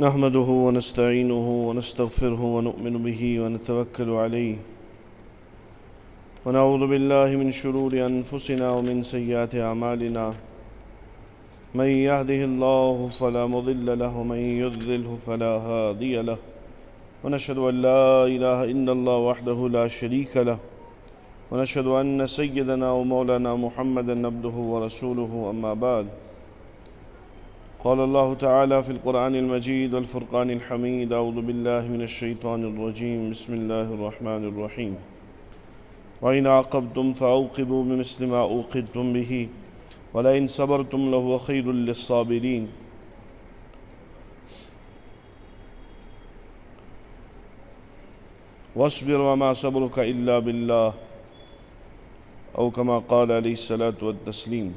نحمده ونستعينه ونستغفره ونؤمن به ونتوكل عليه ونعوذ بالله من شرور أنفسنا ومن سيئات أعمالنا من يهده الله فلا مضل له ومن يضلله فلا هادي له ونشهد أن لا إله إلا الله وحده لا شريك له ونشهد أن سيدنا ومولانا محمدا عبده ورسوله أما بعد قال الله تعالى في القرآن المجيد والفرقان الحميد أعوذ بالله من الشيطان الرجيم بسم الله الرحمن الرحيم وإن عاقبتم فعوقبوا بمثل ما عوقبتم به ولئن صبرتم لهو خير للصابرين واصبر وما صبرك إلا بالله أو كما قال عليه الصلاة والتسليم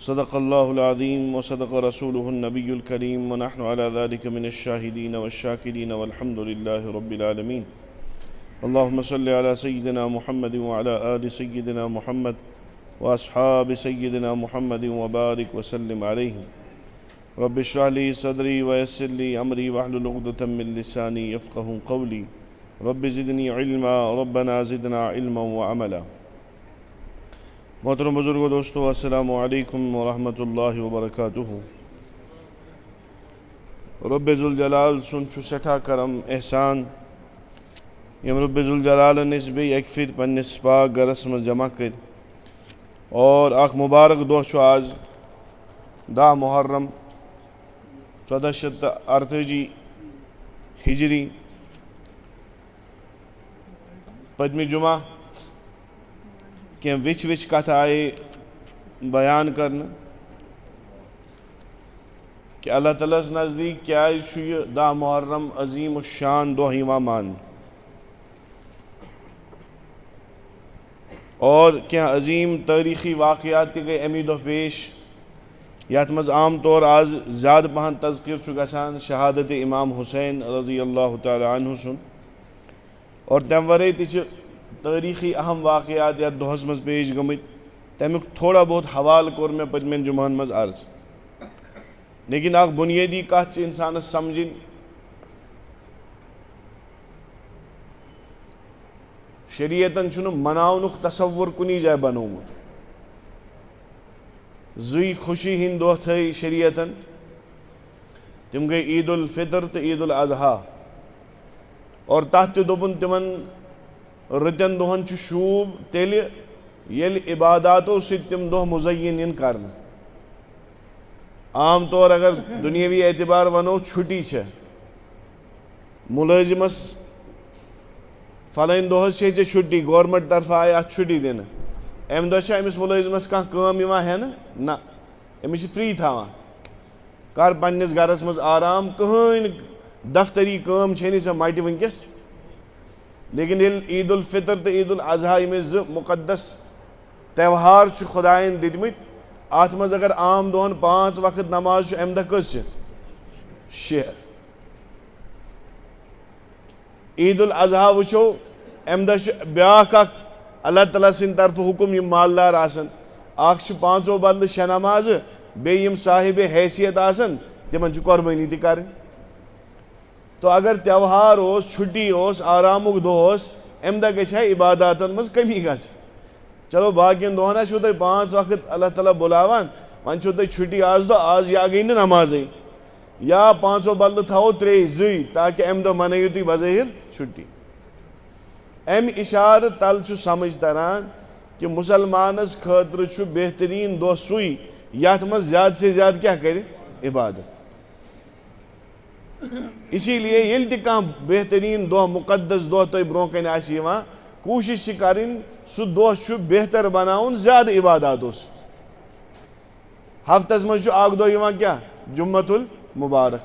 صدق الله العظيم وصدق رسوله النبي الكريم ونحن على ذلك من الشاهدين والشاكرين والحمد لله رب العالمين اللهم صل على سيدنا محمد وعلى آل سيدنا محمد وأصحاب سيدنا محمد وبارك وسلم عليهم رب اشرح لي صدري ويسر لي أمري واحلل عقدة من لساني يفقهوا قولي رب زدني علما ربنا زدنا علما وعملا محترم بزرگو دوستو السلام علیکم ورحمۃ اللہ وبرکاتہ رب ذوالجلال سن چھُ سٮ۪ٹھاہ کرم احسان یم رب ذوالجلال اس بیٚیہِ اکہِ پھِرِ پننِس پاک گرس منٛز جمع کٔرۍ اور اکھ مبارک دۄہ چھُ آز 10 محرم 1448 ہجری پٔتمہِ جمعہ کینٛہہ وِچ کتھ آیہِ بیان کرنہٕ کہ اللہ تعالیٰ ہس نزدیٖک کیٛازِ چھُ یہِ 10 محرم عظیٖم الشان دۄہ یِوان ماننہٕ اور کینٛہہ عظیٖم تٲریٖخی واقعات تہِ گٔے اَمی دۄہ پیش یتھ منٛز عام طور آز زیادٕ پہن تذکر چھُ گژھان شہادت امام حسین رضی اللہ تعالیٰ عنہ سُنٛد اور تَمہِ ورٲے تہِ چھِ تٲریٖخی اہم واقعات یتھ دۄہس منٛز پیش گٔمٕتۍ تمیُک تھوڑا بہت حوالہٕ کوٚر مےٚ پٔتمٮ۪ن جُمعن منٛز عرض لیکن اکھ بُنیٲدی کتھ چھِ انسانس سمجھٕنۍ شریعتن چھُنہٕ مناونُک تصور کُنی جایہِ بنومُت زٕے خوشی ہٕنٛدۍ دۄہ تھٲے شریعتن تِم گٔے عید الفطر تہٕ عید الاضحیٰ اور تتھ تہِ دوٚپُن تِمن رٕتٮ۪ن دۄہن چھُ شوٗب تیٚلہِ ییٚلہِ عباداتو سۭتۍ تِم دۄہ مُزین یِن کرنہٕ عام طور اگر دُنیٲوی اعتبار ونو چھُٹی چھےٚ مُلٲزِمس فلٲنۍ دۄہس چھے ژےٚ چھُٹی گورمنٹ طرفہٕ آیہِ اتھ چھُٹی دِنہٕ امہِ دۄہ چھا أمِس مُلٲزِمس کانٛہہ کٲم یِوان ہٮ۪نہٕ نہ أمِس چھِ فرٛی تھاوان کر پننِس گرس منٛز آرام کٕہٕنۍ دفتری کٲم چھے نہٕ ژےٚ مٹہِ وٕنکیٚس لیکن ییٚلہِ عید الفطر تہٕ عید الاضحیٰ یِم أسۍ 2 مُقدس تہوار چھِ خۄدایَن دِتمٕتۍ اتھ منٛز اگر عام دۄہن 5 وقت نماز چھُ امہِ دۄہ کٔژ چھِ 6 عید الاضحیٰ وٕچھو امہِ دۄہ چھُ بیٛاکھ اکھ اللہ تعالیٰ سٕنٛدِ طرفہٕ حُکم یِم مالدار آسن اکھ چھِ 5 بدلہٕ 6 نمازٕ بیٚیہِ یِم صاحبِ حیثیت آسن تِمن چھِ قۄربٲنی تہِ کرٕنۍ تو اگر تہوار اوس چھُٹی اوس آرامُک دۄہ اوس امہِ دۄہ گژھِ ہا عباداتن منٛز کٔمی گژھٕنۍ چلو باقین دۄہن ہا چھُو تۄہہِ 5 وقت اللہ تعالیٰ بُلاوان وۄنۍ چھُو تۄہہِ چھُٹی آز دۄہ آز یا گٔے نہٕ نمازٕے یا 5 بدلہٕ تھاوو 3 2 تاکہِ امہِ دۄہ منٲیِو تُہۍ بظٲہر چھُٹی امہِ اِشارٕ تل چھُ سمجھ تران کہِ مُسلمانس خٲطرٕ چھُ بہتریٖن دۄہ سُے یتھ منٛز زیادٕ سے زیادٕ کیٛاہ کرِ عبادت اسی لیے ییٚلہِ تہِ کانٛہہ بہتریٖن دۄہ مُقدس دۄہ تۄہہِ برونٛہہ کنہِ آسہِ یِوان کوٗشش چھِ کرٕنۍ سُہ دۄہ چھُ بہتر بناوُن زیادٕ عباداتو سۭتۍ ہفتس منٛز چھُ اکھ دۄہ یِوان کیٛاہ جُمعۃ المُبارک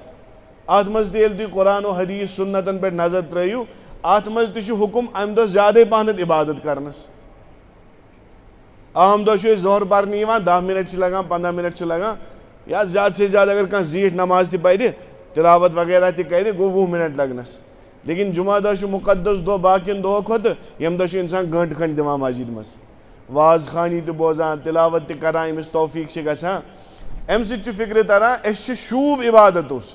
اتھ منٛز تہِ ییٚلہِ تُہۍ قرآن و حدیٖث سُنتن پٮ۪ٹھ نظر ترٲیِو اتھ منٛز تہِ چھُ حُکم امہِ دۄہ زیادے پہنتھ عبادت کرنس عام دۄہ چھُ أسۍ ظۄہر پرنہِ یِوان 10 منٹ چھِ لگان 15 منٹ چھِ لگان یا زیادٕ سے زیادٕ اگر کانٛہہ زیٖٹھ نماز تہِ پرِ تلاوت وغیرہ تہِ کرِ گوٚو 20 منٹ لگنس لیکن جمعہ دۄہ چھُ مُقدس دۄہ باقین دۄہو کھۄتہٕ ییٚمہِ دۄہ چھُ انسان گٲنٛٹہٕ کھنٛڈ دِوان مسجد منٛز واز خانی تہِ بوزان تلاوت تہِ کران أمِس توفیٖق چھِ گژھان ام سچ فکر تران اس شوب عبادت اس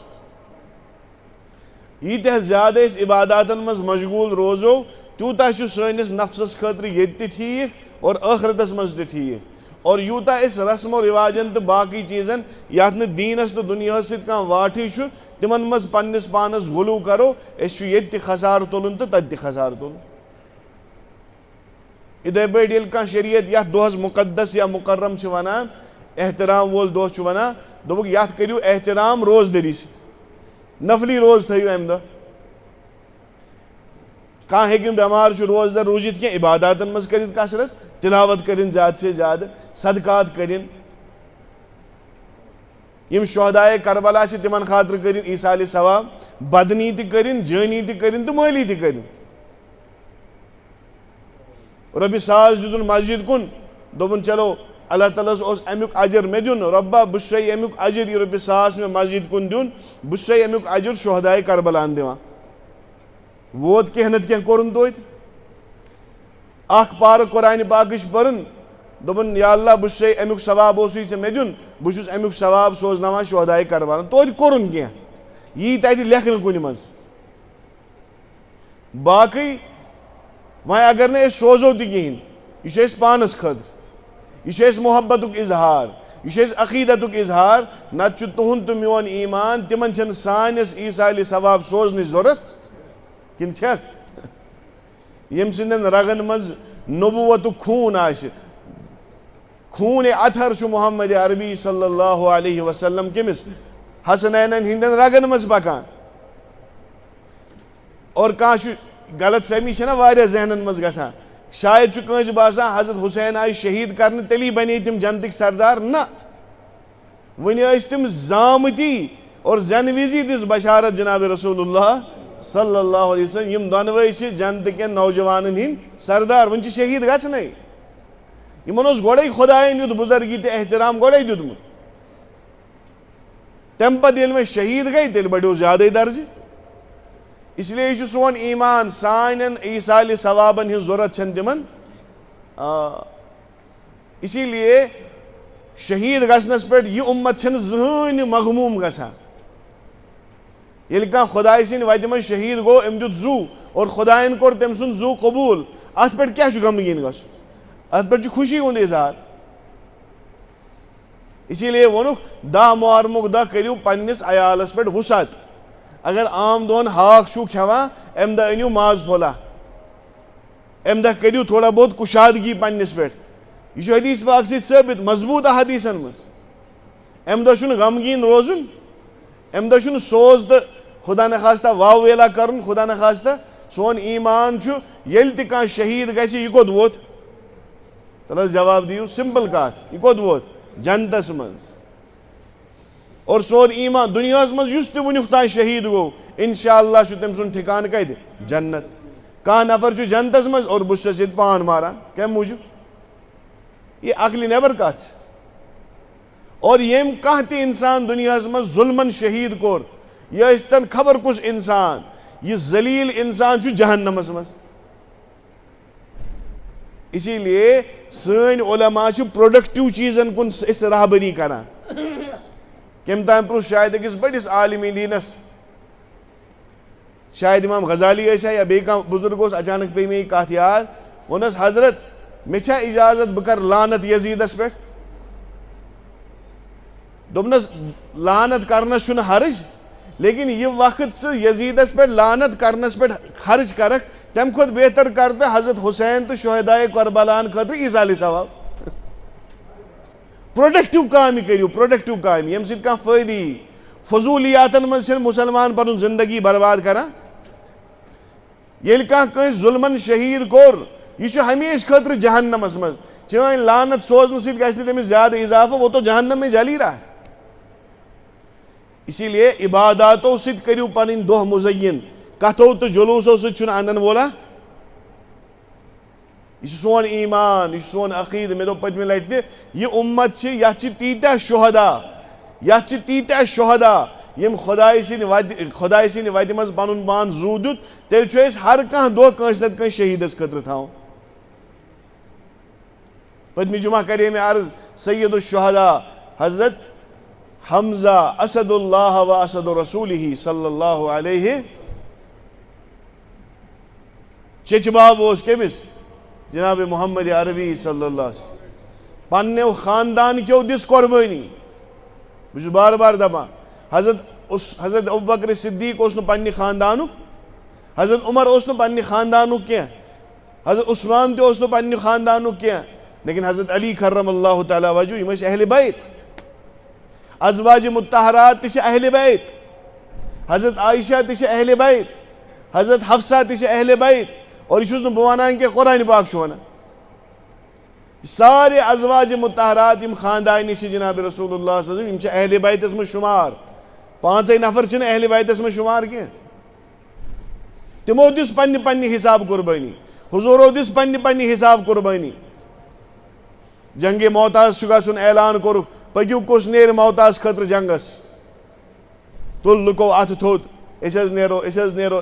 یہ زیادہ اس عباداتن مز مشغول روزو تیوتا سنس نفسس خاطر یہ ٹھیک اور آخرتس مز ٹھیک اور یوتا اس رسم و رواجن تو باقی چیزن یات دینس تو دنیا ست واٹھی تمن مز پنس پانس غلو کرو اس یہ خسار تلن تو تت خسار تلن ادھے پاٹ یل کھانا شریعت یت دہس مقدس یا مکرم ونان احترام وول دہ ونان دوپک یت کریو احترام روز دری ست نفلی روز تھیو ام دہ کھانا ہیکن بیمار روز دار روزت کی عباداتن مز کرت کثرت تلاوت کرن زیادہ سے زیادہ صدقات کرن یم شہدائے کربلا سے تمن خاطر کرن ایصال ثواب بدنی تہ کرن جانی تہ کرن تو مالی تہ کرن ربی ساز دیتن مسجد کن دوپن چلو اللہ تعالیٰ اس امیک اجر میں دیون ربا بس امیک اجر یہ ربی ساز میں مسجد کن دیون بس امیک اجر شہدائے کربلان دیوان ووت کینٛہہ نتہٕ کینٛہہ کوٚرُن توتہِ اکھ پارٕ قرآنہِ پاکٕچ پٔرٕن دوٚپُن یا اللہ بہٕ چھُسے امیُک ثواب اوسُے ژےٚ مےٚ دیُن بہٕ چھُس امیُک ثواب سوزناوان شہدائے کربلان توتہِ کوٚرُن کینٛہہ یی تتہِ لیکھنہٕ کُنہِ منٛز باقٕے وۄنۍ اگر نہٕ أسۍ سوزو تہِ کِہیٖنۍ یہِ چھُ اَسہِ پانس خٲطرٕ یہِ چھُ اَسہِ محبتُک اظہار یہ چھُ اَسہِ عقیٖدتُک اظہار نتہٕ چھُ تُہُنٛد تہٕ میون ایٖمان تِمن چھنہٕ سانِس ایٖصالہِ ثواب سوزنٕچ ضروٗرت کِنہٕ چھکھ یم سندن رگن مز نبوتُک خوٗن آسہِ خوٗنِ اطہر چھُ محمد عربی صلی اللہ علیہ وسلم کٔمِس حسنینن ہندین رگن مز پکان اور کانٛہہ چھُ غلط فہمی چھنا واریاہ ذہنن مز گژھان شاید چھُ کٲنٛسہِ باسان حضرت حسین آیہِ شہیٖد کرنہٕ تیٚلی بنے تِم جنتٕکۍ سردار نہ وُنہِ ٲسۍ تِم زامٕتی اور زینہٕ وِزی دِژ بشارت جناب رسول اللہ صلی اللہ علیہ وسلم یم دۄنوے چھِ جنتہٕ کٮ۪ن نوجوانن ہٕنٛدۍ سردار وۄنۍ چھِ شہیٖد گژھنَے یمن اوس گۄڈے خۄدایَن یُتھ بُزرگی تہٕ احترام گۄڈے دیُتمُت تمہِ پتہٕ ییٚلہِ وۄنۍ شہیٖد گٔے تیٚلہِ بڑیو زیادَے درجہِ اس لیے چھُ سون ایٖمان سانٮ۪ن ایٖصالہِ ثوابن ہٕنٛز ضروٗرت چھنہٕ تِمن اسی لیے شہیٖد گژھنس پٮ۪ٹھ یہِ اُمت چھنہٕ زٕہٕنۍ مغموٗم گژھان ییٚلہِ کانٛہہ خۄداے سٕنٛدِ وتہِ منٛز شہیٖد گوٚو أمۍ دیُت زُو اور خۄدایَن کوٚر تٔمۍ سُنٛد زُو قبوٗل اتھ پٮ۪ٹھ کیٛاہ چھُ غمگیٖن گژھُن اتھ پٮ۪ٹھ چھُ خوشی ہُنٛد اظہار اسی لیے ووٚنُکھ دہ محرمُک دۄہ کٔرِو پننِس عیالس پٮ۪ٹھ وُسعت اگر عام دۄہن ہاکھ چھُو کھٮ۪وان امہِ دۄہ أنِو ماز پھوٚلہ امہِ دۄہ کٔرِو تھوڑا بہت کُشادگی پننِس پٮ۪ٹھ یہ چھُ حدیث پاک سۭتۍ ثٲبت مضبوٗط احادیٖثن منٛز امہِ دۄہ چھُنہٕ غمگیٖن روزُن امہِ دۄہ چھُنہٕ سوز تہٕ خدا نخواستہ واو ویلا کرُن خدا نخواستہ سون ایٖمان چھُ ییٚلہِ تہِ کانٛہہ شہیٖد گژھِ یہِ کوٚت ووت تل حظ جواب دِیِو سمپل کتھ یہِ کوٚت ووت جنتس منٛز اور سون ایٖمان دُنیاہس منٛز یُس تہِ وُنیُک تام شہیٖد گوٚو انشاء اللہ چھُ تٔمۍ سُنٛد ٹھِکانہٕ کتہِ جنت کانٛہہ نفر چھُ جنتس منٛز اور بہٕ چھُسس ییٚتہِ پان ماران کمہِ موٗجوٗب یہِ عقلہِ نٮ۪بر کتھ چھِ اور ییٚمۍ کانٛہہ تہِ انسان دُنیاہس منٛز ظُلمن شہیٖد کوٚر یہِ ٲسۍتن خبر کُس انسان یہِ ذلیٖل انسان چھُ جہنمس منٛز اسی لیے سٲنۍ علما چھِ پروڈکٹِو چیٖزن کُن أسۍ رہبری کران کٔمۍ تام پرُژھ شاید أکِس بٔڑِس عالمِ دیٖنس شاید امام غزالی ٲسیا یا بیٚیہِ کانٛہہ بُزرگ اوس اچانک پیٚیہِ مےٚ یہِ کتھ یاد ووٚنُس حضرت مےٚ چھا اجازت بہٕ کرٕ لانت یزیٖدس پٮ۪ٹھ دوٚپنس لانت کرنس چھُنہٕ حرج لیکن یہ وقت ژٕ یزیٖدس پٮ۪ٹھ لانت کرنس پٮ۪ٹھ خرچ کرکھ تمہِ کھۄتہٕ بہتر کر تہٕ حضرت حسین تہٕ شہدائے کربلاہن خٲطرٕ ایٖصالہِ ثواب پروڈکٹِو کامہِ کٔرِو پروڈکٹِو کامہِ ییٚمہِ سۭتۍ کانٛہہ فٲیدٕ یی فضوٗلیاتن منٛز چھِنہٕ مُسلمان پنُن زندگی برباد کران ییٚلہِ کانٛہہ کٲنٛسہِ ظُلمن شہیٖد کوٚر یہِ چھُ ہمیشہٕ خٲطرٕ جہنمس منٛز چٲنۍ لانت سوزنہٕ سۭتۍ گژھِ نہٕ تٔمِس زیادٕ اضافہٕ وہ تو جہنم میں جل ہی رہا ہے اسی لیے عباداتو سۭتۍ کٔرِو پنٕنۍ دۄہ مُزین کتھو تہٕ جلوٗسو سۭتۍ چھُنہٕ انن وولا یہ سون ایٖمان یہ سون عقیٖدٕ مےٚ دوٚپ پٔتمہِ لٹہِ تہِ یہِ اُمت چھِ یتھ چھِ تیٖتیاہ شہدا یِم خۄداے سٕنٛدِ وتہِ منٛز پنُن پان زُو دیُت تیٚلہِ چھُ أسۍ ہر کانٛہہ دۄہ کٲنٛسہِ نتہٕ کٲنٛسہِ شہیٖدس خٲطرٕ تھاوُن پٔتمہِ جمعہ کرے مےٚ عرض سید الشہدا حضرت حمزہ اسد اللہ و اسد رسولہ صلی اللہ علیہ چچباب اوس کمس جناب محمد عربی صلی اللہ علیہ وسلم پنو خاندان کیو دس قربانی بس بار بار دپان حضرت ابوبکر صدیق اس پنہ خاندان حضرت عمر اس پنہ خاندان کی حضرت عثمان تہ اس پنہ خاندان کی لیکن حضرت علی کرم اللہ تعالی وجہ یم اہل بیت ازواج مطہرات تہ اہل بیت حضرت عائشہ تہ اہل بیت حضرت حفصہ تہ اہل بیت اور یہ بہ ونان کہ قرآن پاک ونان سارے ازواج مطہرات یم خاندانی جناب رسول اللہ صلی اللہ علیہ وسلم اہل بیتس من شمار پانچے نفر چھ اہل بیتس من شمار کی تمو دس پنہ پنہ حساب قربانی حضورو دس پنہ پنہ حساب قربانی جنگ موتاز گھن اعلان کور پکیو کس نیر موتاز خطر جنگس تل لکو ات تھوت نیرو نیرو نیرو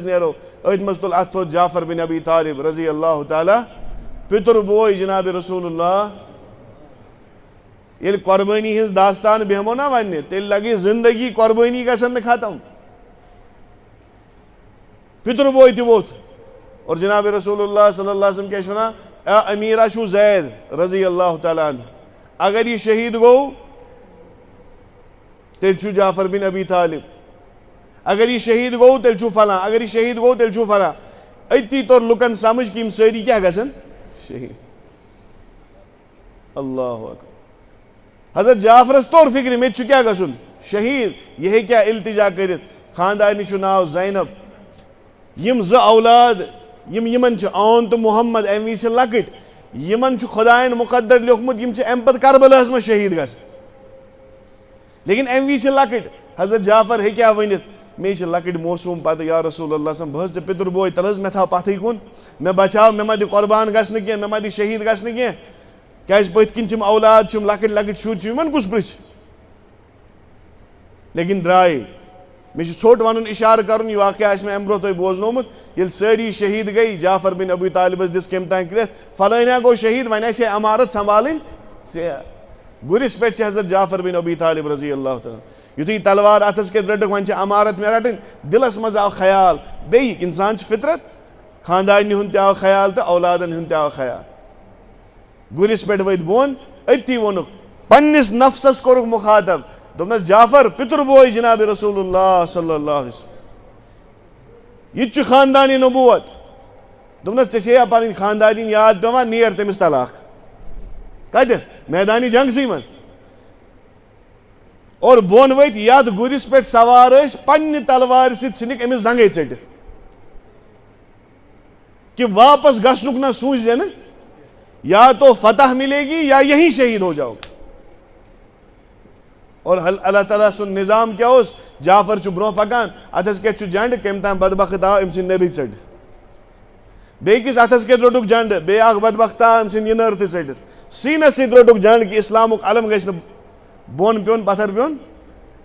نیرو ات مز تل ات تھوت جعفر بن ابی طالب رضی اللہ تعالی پتر بوئے جناب رسول اللہ یل قربانی ہز داستان بہمو نا ون تیل لگی زندگی قربانی گھن ختم پتر بوئے تہ ووت اور جناب رسول اللہ صلی اللہ علیہ وسلم کیا ونان اے امیرہ چھو زید رضی اللہ تعالیٰ عنہ اگر یہ شہید گو تیل چھو جعفر بن ابی طالب اگر یہ شہید گو تیل چھو فلاں اگر یہ شہید گو تیل چھو فلاں اتی طور لکن سمجھ کہ ساری کیا گھن شہید اللہ اکبر حضرت جعفرس طور فکر میں کیا گھن شہید یہ کیا التجا کرت خاندانی چھو ناو زینب یم ز اولاد یمن اون تو محمد ام وی لکٹ یمن خدائن مقدر لیوکھمت یم ام پت کربلاس من شہید گھن لیکن ام وی لکٹ حضرت جعفر ہیکیا ونت مے لکٹ موسوم پتہ یا رسول اللہ صلی اللہ علیہ وسلم بہت پتر بوئے تل مے تھا پتہ کن مے بچاو مے ما دی قربان گھن کی مے ما دی شہید گھن کی کیاز پت کن اولاد لکٹ لکٹ شر یمن کس پرچھ لیکن درائے مے ژھوٹ ون اشارہ کرن یہ واقعہ میں ام برو تہ بوزنومت یل ساری شہید گئی جعفر بن ابی طالبس دس کم تان کرت فلانا گو شہید ون آسے امارت سنبھالن گرس پہ حضرت جعفر بن ابی طالب رضی اللہ تعالیٰ یتھی تلوار اتس کے رٹک ون امارت میں رٹن دلس مز آو خیال بی انسان فطرت خاندان ہند تہ آو خیال تو اولادن ہند تہ آو خیال گرس پہ ورت بون اتی وونک پنس نفسس کورک مخاطب دپنس جعفر پتر بوئے جناب رسول اللہ صلی اللہ علیہ وسلم یہ خاندانی نبوت دپنس ژےٚ پنن خاندانی یاد پیوان نیر تمس طلاق کتھ میدانی جنگ سی مز اور بون ورت یتھ گرس پہ سوار پنہ تلوار ست ژھنک امس زنگے ژٹھ کہ واپس گھنک نہ سوچ نا یا تو فتح ملے گی یا یہیں شہید ہو جاؤ گے اور اللہ تعالیٰ سن نظام کیا اس جعفر برو پکان اتس کے جنڈ کم تام بدبخت آو ام سن نری ژٹ بیکس اتس کے روٹک جنڈ بی اخ بدبخت آو ام سن یہ نر تہ ژٹھ سینس ست روٹک جنڈ کہ اسلامک علم گھس بون پیون پتھر پیون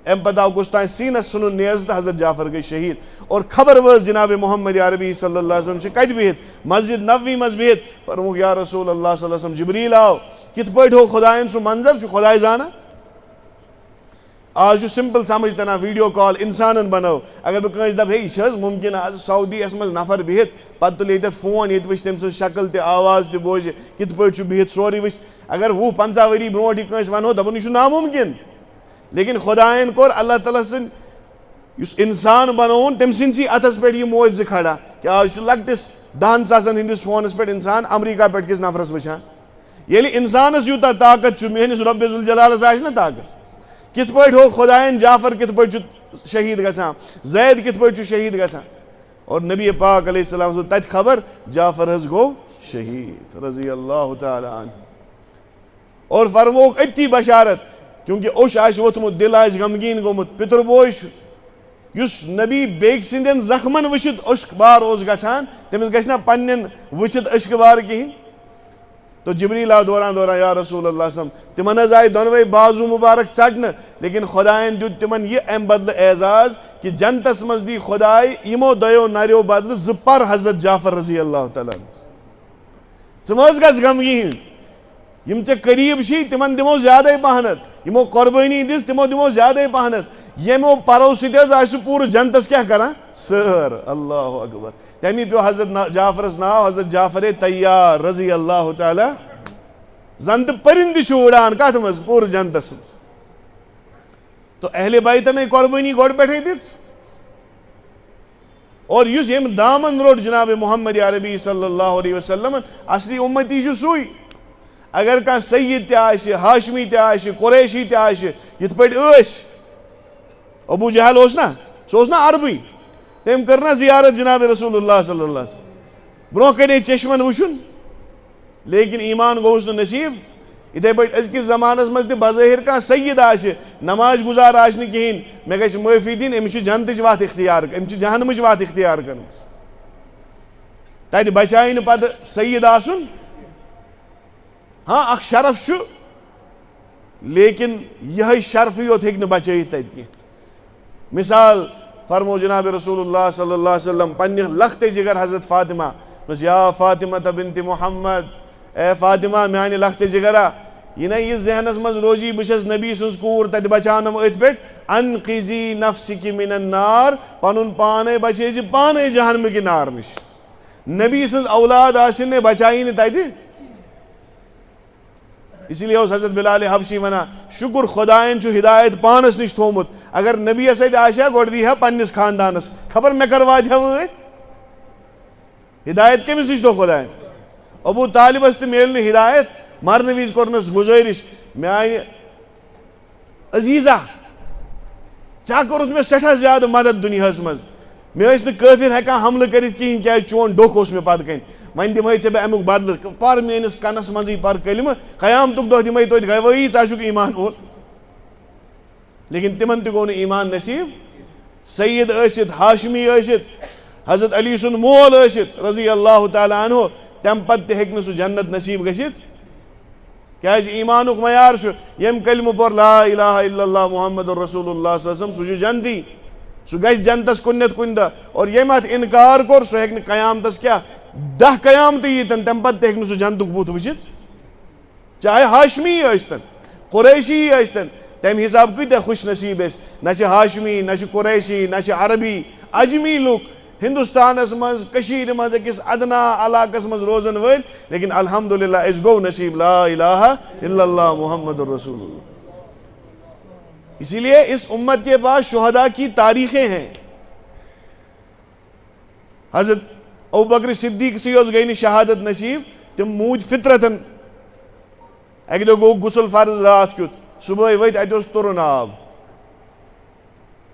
ام پتہ آو کس تان سینس سنن نیز تو حضرت جعفر گئی شہید اور خبر وز جناب محمد عربی صلی اللہ علیہ وسلم کت بہت مسجد نبوی مز بہت فرموک یا رسول اللہ صلی اللہ علیہ وسلم جبریل آو کت پہ ہو خدائن سو منظر خدائے زانا آج سمپل سمجھ تنا ویڈیو کال انسانن بنو اگر بہ کنس دپ ہے یہ ممکن آج سعودی اس مز نفر بہت پتہ تل یت فون یہ وچ تم سن شکل تہ آواز تہ بوزِ کت پہ بہت سوری وچ اگر 20-50 ؤری برونٹ یہ کنس ونو دپن یہ ناممکن لیکن خدائن کور اللہ تعالیٰ سن اس انسان بنون تم سن سی اتس پہ یہ موجزہ کھڑا کہ آج لکٹس 10,000 ہندس فونس پہ انسان امریکہ پہ کس نفرس وچان یل انسانس یوتہ طاقت میانس رب ذوالجلالس آسہِ نا طاقت کت پہ ہو خدائن جعفر کت پہ شہید گژھان زید کت پہ شہید گژھان اور نبی پاک علیہ السلام تت خبر جعفر حض گو شہید رضی اللہ تعالی عنہ اور فرموک اتی بشارت کیونکہ اوش آس ووتمت دل آس غمگین گومت پتر بوش اس نبی بیک سندین زخمن وچت اشک بار اوس گژھان تمس گژھِ نا پنن وچت اشک بار کہین تو جبریل آو دوران دوران یا رسول اللہ صلی اللہ علیہ وسلم تمن حض آئی دونوے بازو مبارک ژٹنہ لیکن خدائن دیت تمن یہ ام بدل اعزاز کہ جنتس مز دی خدائے یمو دیو نریو بدل زپر حضرت جعفر رضی اللہ تعالیٰ ژٕ مہ حظ گژھ غمگین یم ژےٚ قریب چھی تمن دمو زیادے پہنت یمو قربانی دس تمو دمو زیادہ پہنت یمو پرو سۭتۍ آسہِ پوٗرٕ جنتس کیٛاہ کران سٲر اللہ اکبر تمی پیو حضرت جعفرس ناو حضرت جعفر طیار رضی اللہ تعالیٰ زن تہٕ پرندٕ چھُ اُڑان کتھ منٛز پوٗرٕ جنتس منٛز تو اہل بیتن قربانی گۄڈٕ پٮ۪ٹھٕے دِژ اور یُس ییٚمۍ دامن روٚٹ جناب محمد عربی صلی اللہ علیہ وسلم اصلی امتی چھُ سُے اگر کانٛہہ سید تہِ آسہِ ہاشمی تہِ آسہِ قریشی تہِ آسہِ یِتھ پٲٹھۍ ٲسۍ ابو جہل اوس نا سُہ اوس نا عربی تٔمۍ کٔر نا زیارت جناب رسول اللہ صلی اللہ علیہ وسلم برونٛہہ کنے چشمن وٕچھُن لیکن ایمان گوٚوُس نہٕ نصیٖب یِتھے پٲٹھۍ أزکِس زمانس منٛز تہِ بظٲہر کانٛہہ سید آسہِ نماز گُزار آسہِ نہٕ کِہیٖنۍ مےٚ گژھِ معٲفی دِنۍ أمِس چھِ جنتٕچ وتھ اختیار أمِس چھِ جہنمٕچ وتھ اختیار کٔرمٕژ تتہِ بچایہِ نہٕ پتہٕ سید آسُن ہاں اکھ شرف چھُ لیکن یِہے شرفٕے یوت ہیٚکہِ نہٕ بچٲیِتھ تتہِ کینٛہہ مثال فرمو جناب رسول اللہ صلی اللہ علیہ وسلم پننہِ لختے جگر حضرت فاطمہ دوٚپمَس یا فاطمہ بنت محمد اے فاطمہ میانہِ لختے جگرا یہِ نہ یہِ ذہنس منٛز روزی بہٕ چھس نبی سٕنٛز کوٗر تتہِ بچاونم أتھۍ پٮ۪ٹھ انقذی نفسِکی من النار پنُن پانے بچٲے زِ پانے جہنمٕکہِ نار نِش نبی سٕنٛز اولاد آسِن نے بچایی نہٕ تتہِ اسی لیے اوس حضرت بلال حبشی ونان شکر خدایَن چھُ ہدایت پانس نش تھومُت اگر نبیس اتہِ آسہِ ہا گۄڈٕ دی ہا پننِس خاندانس خبر مےٚ کر واتہِ ہا وٲتۍ ہدایت کٔمِس نش تھوٚو خدایَن ابو طالبس تہِ میلہِ نہٕ ہدایت مرنہٕ وِزِ کوٚرنس گُزٲرِش میانہِ عزیٖزا ژےٚ کوٚرُتھ مےٚ سٮ۪ٹھاہ زیادٕ مدد دُنیاہس منٛز مےٚ ٲسۍ نہٕ کٲفِر ہٮ۪کان حملہٕ کٔرِتھ کِہیٖنۍ کیٛازِ چون ڈوٚکھ اوس مےٚ پتہٕ کَنۍ وۄنۍ دِمہے ژےٚ بہٕ امیُک بدلہٕ پر میٲنِس کنس منٛزٕے پر کلمہٕ قیامتُک دۄہ دِمے توتہِ گوٲیی ژٕ چھُکھ ایمان وول لیکن تِمن تہِ گوٚو نہٕ ایمان نصیٖب سید ٲسِتھ ہاشمی ٲسِتھ حضرت علی سُنٛد مول ٲسِتھ رضی اللہ تعالیٰ عنہ تمہِ پتہٕ تہِ ہیٚکہِ نہٕ سُہ جنت نصیٖب گٔژھِتھ کیٛازِ ایمانُک معیار چھُ ییٚمۍ کلمہٕ پوٚر لا الہ الا اللہ محمد رسول اللہ صلی اللہ علیہ وسلم سُہ چھُ جنتی سُہ گژھِ جنتس کُنہِ نتہٕ کُنہِ دۄہ اور ییٚمۍ اتھ انکار کوٚر سُہ ہیٚکہِ نہٕ قیامتس کیٛاہ 10 قیامتہٕ ییٖتن تمہِ پتہٕ تہِ ہیٚکہِ نہٕ سُہ جنتُک بُتھ وٕچھِتھ چاہے ہاشمی ٲسۍتن قریشی ٲسۍتن تمہِ حساب کۭتیاہ خوش نصیٖب ٲسۍ نہ چھِ ہاشمی نہ چھِ قریشی نہ چھِ عربی اجمی لُکھ ہندوستانس منٛز کٔشیٖرِ منٛز أکِس ادنا علاقس منٛز روزن وٲلۍ لیکن الحمدللہ اَسہِ گوٚو نصیٖب لا الہ الا اللہ محمد رسول اللہ اسی لیے اس امت کے پاس شہداء کی تاریخیں ہیں حضرت ابوبکر صدیق سی یوت گئی نہٕ شہادت نصیٖب تِم موٗدۍ فطرتن اکہِ دۄہ گوٚو غسل فرض راتھ کیُتھ صبحٲے ؤتھۍ اتہِ اوس تُرُن آب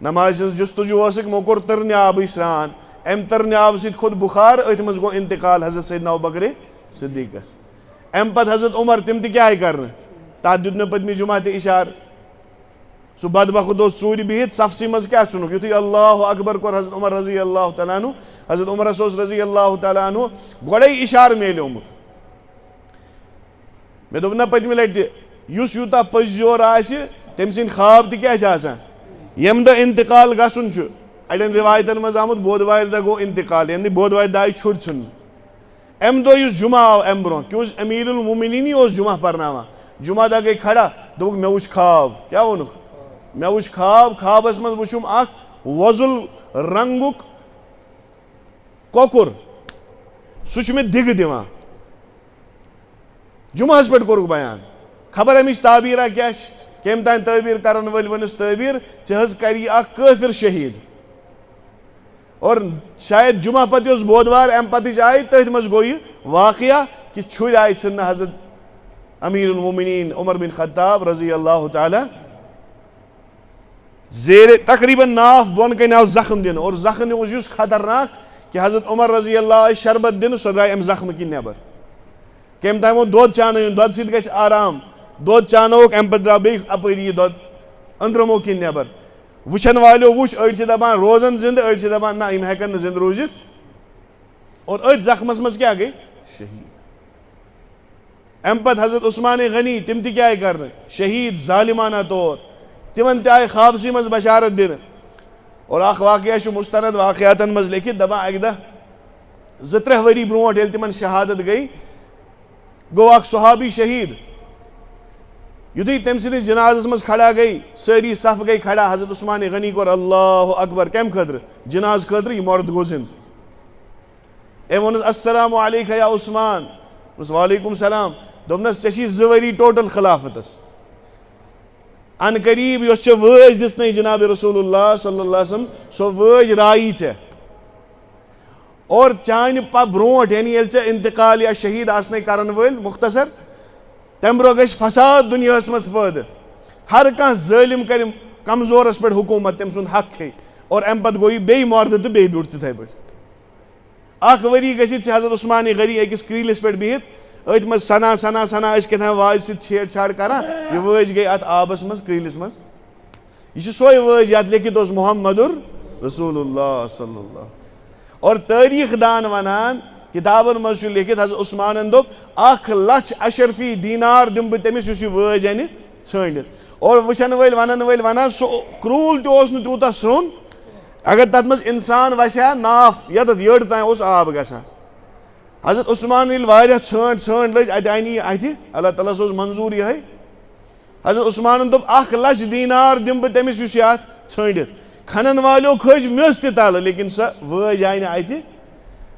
نمازِ ہٕنٛز جستجوٗ ٲسٕکھ یِمو کوٚر تٔرنہِ آبٕے سرٛان امہِ تٔرنہِ آبہٕ سۭتۍ کھوٚت بُخار أتھۍ منٛز گوٚو انتقال حضرت سیدنا ابوبکر صدیقس امہِ پتہٕ حضرت عمر تِم تہِ کیٛاہ آیہِ کرنہٕ تتھ دیُت مےٚ پٔتمہِ جمعہ تہِ اِشارٕ سُہ بدبخت اوس ژوٗرِ بِہِتھ صفسٕے منٛز کیٛاہ ژھُنُکھ یُتھُے اللہ اکبر کوٚر حضرت عمر رضی اللہ تعالیٰ عنہ حضرت عمرس اوس رضی اللہ تعالیٰ عنہ گۄڈے اِشارٕ میلیومُت مےٚ دوٚپ نہ پٔتمہِ لٹہِ تہِ یُس یوٗتاہ پٔزۍ یور آسہِ تٔمۍ سٕنٛدۍ خواب تہِ کیٛاہ چھِ آسان ییٚمہِ دۄہ انتقال گژھُن چھُ اڑٮ۪ن رِوایتن منٛز آمُت بودوارِ دۄہ گوٚو انتقال یعنی بودوارِ دۄہ آیہِ چھُرۍ ژھٕننہٕ امہِ دۄہ یُس جمعہ آو امہِ برونٛہہ کیوں امیٖر المومنیٖنٕے اوس جمعہ پرناوان جمعہ دۄہ گٔے کھڑا دوٚپُکھ مےٚ وٕچھ خواب کیٛاہ ووٚنُکھ مےٚ وٕچھ خواب خوابس منٛز وٕچھُم اکھ وۄزُل رنگُک کۄکُر سُہ چھُ مےٚ دِگہٕ دِوان جمعہس پٮ۪ٹھ کوٚرُکھ بیان خبر امِچ تعبیٖرا کیٛاہ چھِ کٔمۍ تانۍ تعبیٖر کرن وٲلۍ ووٚنُس تعبیٖر ژےٚ حظ کری اکھ کٲفِر شہیٖد اور شاید جمعہ پتہٕ یۄس بودوار امہِ پتٕچ آیہِ تٔتھۍ منٛز گوٚو یہِ واقعہ کہِ چھُرۍ آیہِ ژھٕننہٕ حضرت امیٖر المومنیٖن عمر بن خطاب رضی اللہ تعالیٰ زیرِ تقریٖباً ناف بۄن کَنۍ آو زخم دِنہٕ اور زخم اوس یُس خطرناک کہِ حضرت عمر رضی اللہ آیہِ شربت دِنہٕ سۄ درٛاے امہِ زخمہٕ کِنۍ نیبر کٔمۍ تانۍ ووٚن دۄد چاونٲیِن دۄدٕ سۭتۍ گژھِ آرام دۄد چاونووُکھ امہِ پتہٕ درٛاو بیٚیہِ اپٲری یہِ دۄد أنٛدرمو کِنۍ نیبر وٕچھن والیو وٕچھ أڑۍ چھِ دپان روزن زنٛدٕ أڑۍ چھِ دپان نہ یِم ہٮ۪کن نہٕ زنٛدٕ روٗزِتھ اور أتھۍ زخمس منٛز کیٛاہ گٔے شہیٖد امہِ پتہٕ حضرت عثمانِ غنی تِم تہِ کیٛاہ آیہِ کرنہٕ شہیٖد ظالمانہ طور تِمن تہِ آیہِ خوابسٕے منٛز بشارت دِنہٕ اور اکھ واقعہ چھُ مُستند واقعاتن منٛز لیکھِتھ دپان اکہِ دۄہ 2-3 ؤری برونٛٹھ ییٚلہِ تِمن شہادت گٔے گوٚو اکھ صحابی شہیٖد یُتھُے تٔمۍ سٕنٛدِس جنازس منٛز کھڑا گٔے سٲری صف گٔے کھڑا حضرت عثمان غنی کوٚر اللہ اکبر کَمہِ خٲطرٕ جناز خٲطرٕ یہِ مرد گوٚو زِندٕ أمۍ ووٚنُس السلام علیکہ یا عثمان دوٚپُس وعلیکُم السلام دوٚپنَس ژےٚ چھی 2 ؤری ٹوٹل خلافَتس ان قریب یۄس ژےٚ وٲج دِژنَے جناب رسول اللہ صلی اللہ علیہ وسلم سۄ وٲج رایی ژےٚ اور چانہِ برونٛٹھ یعنی ییٚلہِ ژےٚ انتقال یا شہیٖد آسنَے کَرَن وٲلۍ مختصر تَمہِ برونٛہہ گژھِ فساد دُنیاہَس منٛز پٲدٕ ہر کانٛہہ ظٲلِم کَرِ کمزورَس پٮ۪ٹھ حکوٗمت تٔمۍ سُنٛد حق کھیٚیہِ اور اَمہِ پَتہٕ گوٚو یہِ بیٚیہِ مردٕ تہٕ بیٚیہِ بیوٗٹھ تِتھَے پٲٹھۍ 1 ؤری گٔژھِتھ چھِ حضرت عثمان غنی أکِس کرٛیٖلِس پٮ۪ٹھ بِہِتھ أتھۍ منٛز سنا ٲسۍ کیٛاہ واجہِ سۭتۍ چھیڑ چھاڑ کران یہِ وٲج گٔے اَتھ آبَس منٛز کرٛیٖلِس منٛز یہِ چھِ سۄے وٲج یَتھ لیکھِتھ اوس محمد رسول اللہ صلی اللہ اور تٲریٖخ دان وَنان کِتابن منٛز چھُ لیکھِتھ حضرت عثمانن دوٚپ 1,00,000 اشرفی دینار دِمہٕ بہٕ تٔمِس یُس یہِ وٲج اَنہِ ژھٲنڈِتھ اور وٕچھن وٲلۍ وَنن وٲلۍ وَنان سُہ کرٛوٗل تہِ اوس نہٕ تیوٗتاہ سرٛوٚن اگر تَتھ منٛز اِنسان وَسہِ ہا ناف ییٚتٮ۪تھ یٔڈ تام اوس آب گژھان حضرت عثمان ییٚلہِ واریاہ ژھٲنٛڈ لٔج اَتہِ آیہِ نہٕ یہِ اَتھِ اللہ تعالیٰ ہَس اوس منظوٗر یِہوٚے حضرت عثمانن دوٚپ 1,00,000 دینار دِمہٕ بہٕ تٔمِس یُس یہِ اَتھ ژھٲنڈِتھ کھنن والیو کھٔج میٚژ تہِ تَلہٕ لیکِن سۄ وٲج آیہِ نہٕ اَتھِ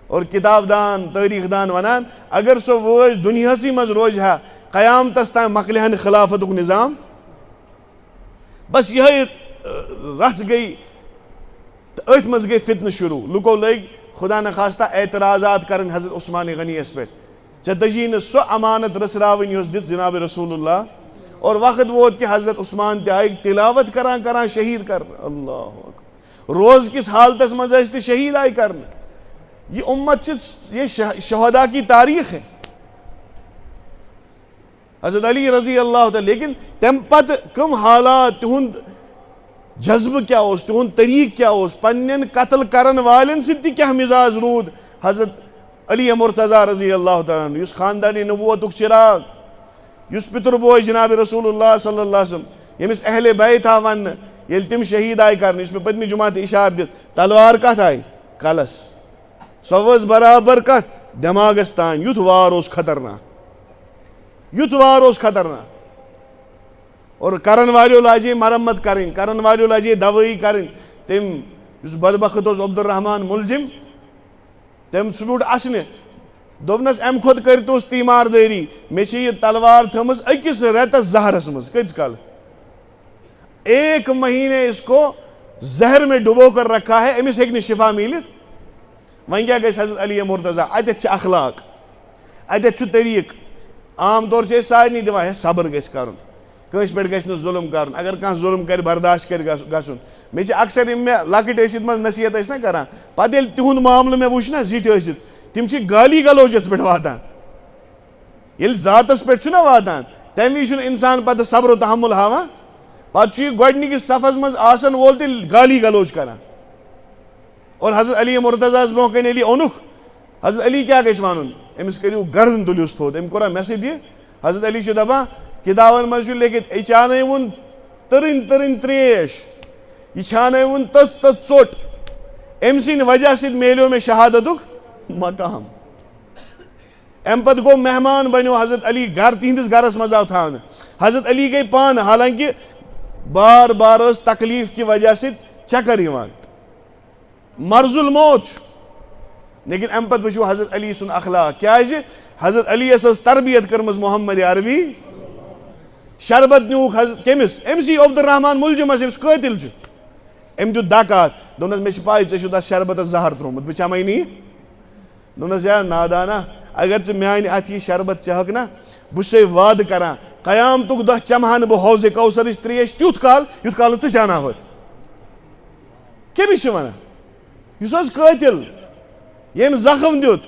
اور کِتاب دان تٲریٖخ دان وَنان اگر سۄ وٲج دُنیاہسٕے منٛز روزِ ہا قیامتس تام مۄکلہِ ہا نہٕ خِلافتُک نِظام بس یِہوٚے رژھ گٔے تہٕ أتھۍ منٛز گٔے فتنہٕ شروٗع لُکو لٔگۍ خدا نخواستہ اعتراضات کَرٕنۍ حضرت عثمان غنیَس پٮ۪ٹھ ژےٚ دٔجی نہٕ سۄ امانت رٔژھراوٕنۍ یۄس دِژ جناب رسول اللہ اور وقت ووت کہِ حضرت عثمان تہِ آیہِ تِلاوت کران شہیٖد کرنہٕ اللہ اکبر روز کِس حالتس منٛز ٲسۍ تہِ شہیٖد آیہِ کرنہٕ یہ امت چھِ یہ شہدا کی تاریخ ہے حضرت علی رضی اللہ تعالیٰ لیکن تمہِ پتہٕ کٕم حالات تِہُنٛد جذبہٕ کیٛاہ اوس تِہُنٛد طریٖقہٕ کیٛاہ اوس پننٮ۪ن قتل کرن والٮ۪ن سۭتۍ تہِ کیٛاہ مِزاز روٗد حضرت علی مرتضیٰ رضی اللہ تعالیٰ عنہ یُس خاندانِ نبوتُک چِراغ یُس پِتُر بوے جناب رسول اللہ صلی اللہ علیہ وسلم ییٚمِس اہلِ بیت آو وننہٕ ییٚلہِ تِم شہیٖد آیہِ کرنہٕ یُس مےٚ پٔتمہِ جُمعہ تہِ اِشارٕ دِژ تلوار کتھ آیہِ کلس سۄ وٲژ برابر کتھ دٮ۪ماغس تانۍ یُتھ وار اوس خطرناک اور کرن والیو لاجے مرمت کرٕنۍ کرن والیو لاجے دوٲیی کرٕنۍ تٔمۍ یُس بدبخت اوس عبدالرحمان مُلزِم تٔمۍ سُہ بیوٗٹھ اَسنہِ دوٚپنس اَمہِ کھۄتہٕ کٔرۍتوس تیٖماردٲری مےٚ چھِ یہِ تلوار تھٲومٕژ أکِس رٮ۪تس زہرس منٛز کۭتِس کالس 1 مہینے اس کو زہر میں ڈُبو کر رکھا ہے أمِس ہیٚکہِ نہٕ شِفا میٖلِتھ وۄنۍ کیٛاہ گژھِ حضرت علی مرتضیٰ اَتٮ۪تھ چھِ اخلاق اَتٮ۪تھ چھُ طریٖقہٕ عام طور چھِ أسۍ سارنٕے دِوان ہے صبر گژھِ کرُن کٲنٛسہِ پٮ۪ٹھ گژھِ نہٕ ظُلم کرُن اگر کانٛہہ ظُلم کرِ برداشت کرِ گژھُن مےٚ چھِ اکثر یِم مےٚ لۄکٕٹۍ ٲسِتھ منٛز نصیحت ٲسۍ نا کران پتہٕ ییٚلہِ تِہُنٛد معاملہٕ مےٚ وٕچھ نا زِٹھۍ ٲسِتھ تِم چھِ گالی گلوچس پٮ۪ٹھ واتان ییٚلہِ ذاتس پٮ۪ٹھ چھُنہ واتان تمہِ وِزِ چھُنہٕ انسان پتہٕ صبر و تحمل ہاوان پتہٕ چھُ یہِ گۄڈٕنِکِس صفس منٛز آسن وول تہِ گالی گلوچ کران اور حضرت علی مرتضیٰ برونٛہہ کَنہِ ییٚلہِ اوٚنُکھ حضرت علی کیٛاہ گژھِ وَنُن أمِس کٔرِو گردن تُلِوُس تھوٚد أمۍ کوٚرا مےٚ سۭتۍ یہِ حضرت علی چھُ دپان کِتابن منٛز چھُ لیکھِتھ أمۍ چھانٲوُن تٔرٕنۍ تریش یہِ چھانٲوُن تٔژ ژوٚٹ أمۍ سٕنٛدِ وجہ سۭتۍ میلیو مےٚ شہادتُک مقام اَمہِ پتہٕ گوٚو مہمان بنیو حضرت علی گرٕ تِہنٛدِس گرس منٛز آو تھاونہٕ حضرت علی گٔے پانہٕ حالانکہِ بار بار ٲس تکلیٖف کہِ وجہ سۭتۍ چکر یِوان مرض الموت چھُ لیکن اَمہِ پتہٕ وٕچھِو حضرت علی سُنٛد اخلاق کیٛازِ حضرت علی یس ٲس تربیت کٔرمٕژ محمد عربی شربت نیوٗکھ حضرت کٔمِس أمسٕے عبدالرحمان مُلزِمس ییٚمِس قٲتِل چھُ أمۍ دیُت دکات دوٚپنس مےٚ چھِ پاے ژےٚ چھُتھ اتھ شربتس زہر تروومُت بہٕ چمے نہٕ یہِ دوٚپنس یا نادانا اگر ژٕ میانہِ اَتھِ یہِ شربت چٮ۪کھ نا بہٕ چھُسے وعدٕ کران قیامتُک دۄہ چمہٕ ہا نہٕ بہٕ حوضِ کوثرٕچ تریش تیُتھ کال یُتھ کال نہٕ ژٕ چاناوتھ کٔمِس چھِ ونان یُس اوس قٲتِل ییٚمۍ زخم دیُت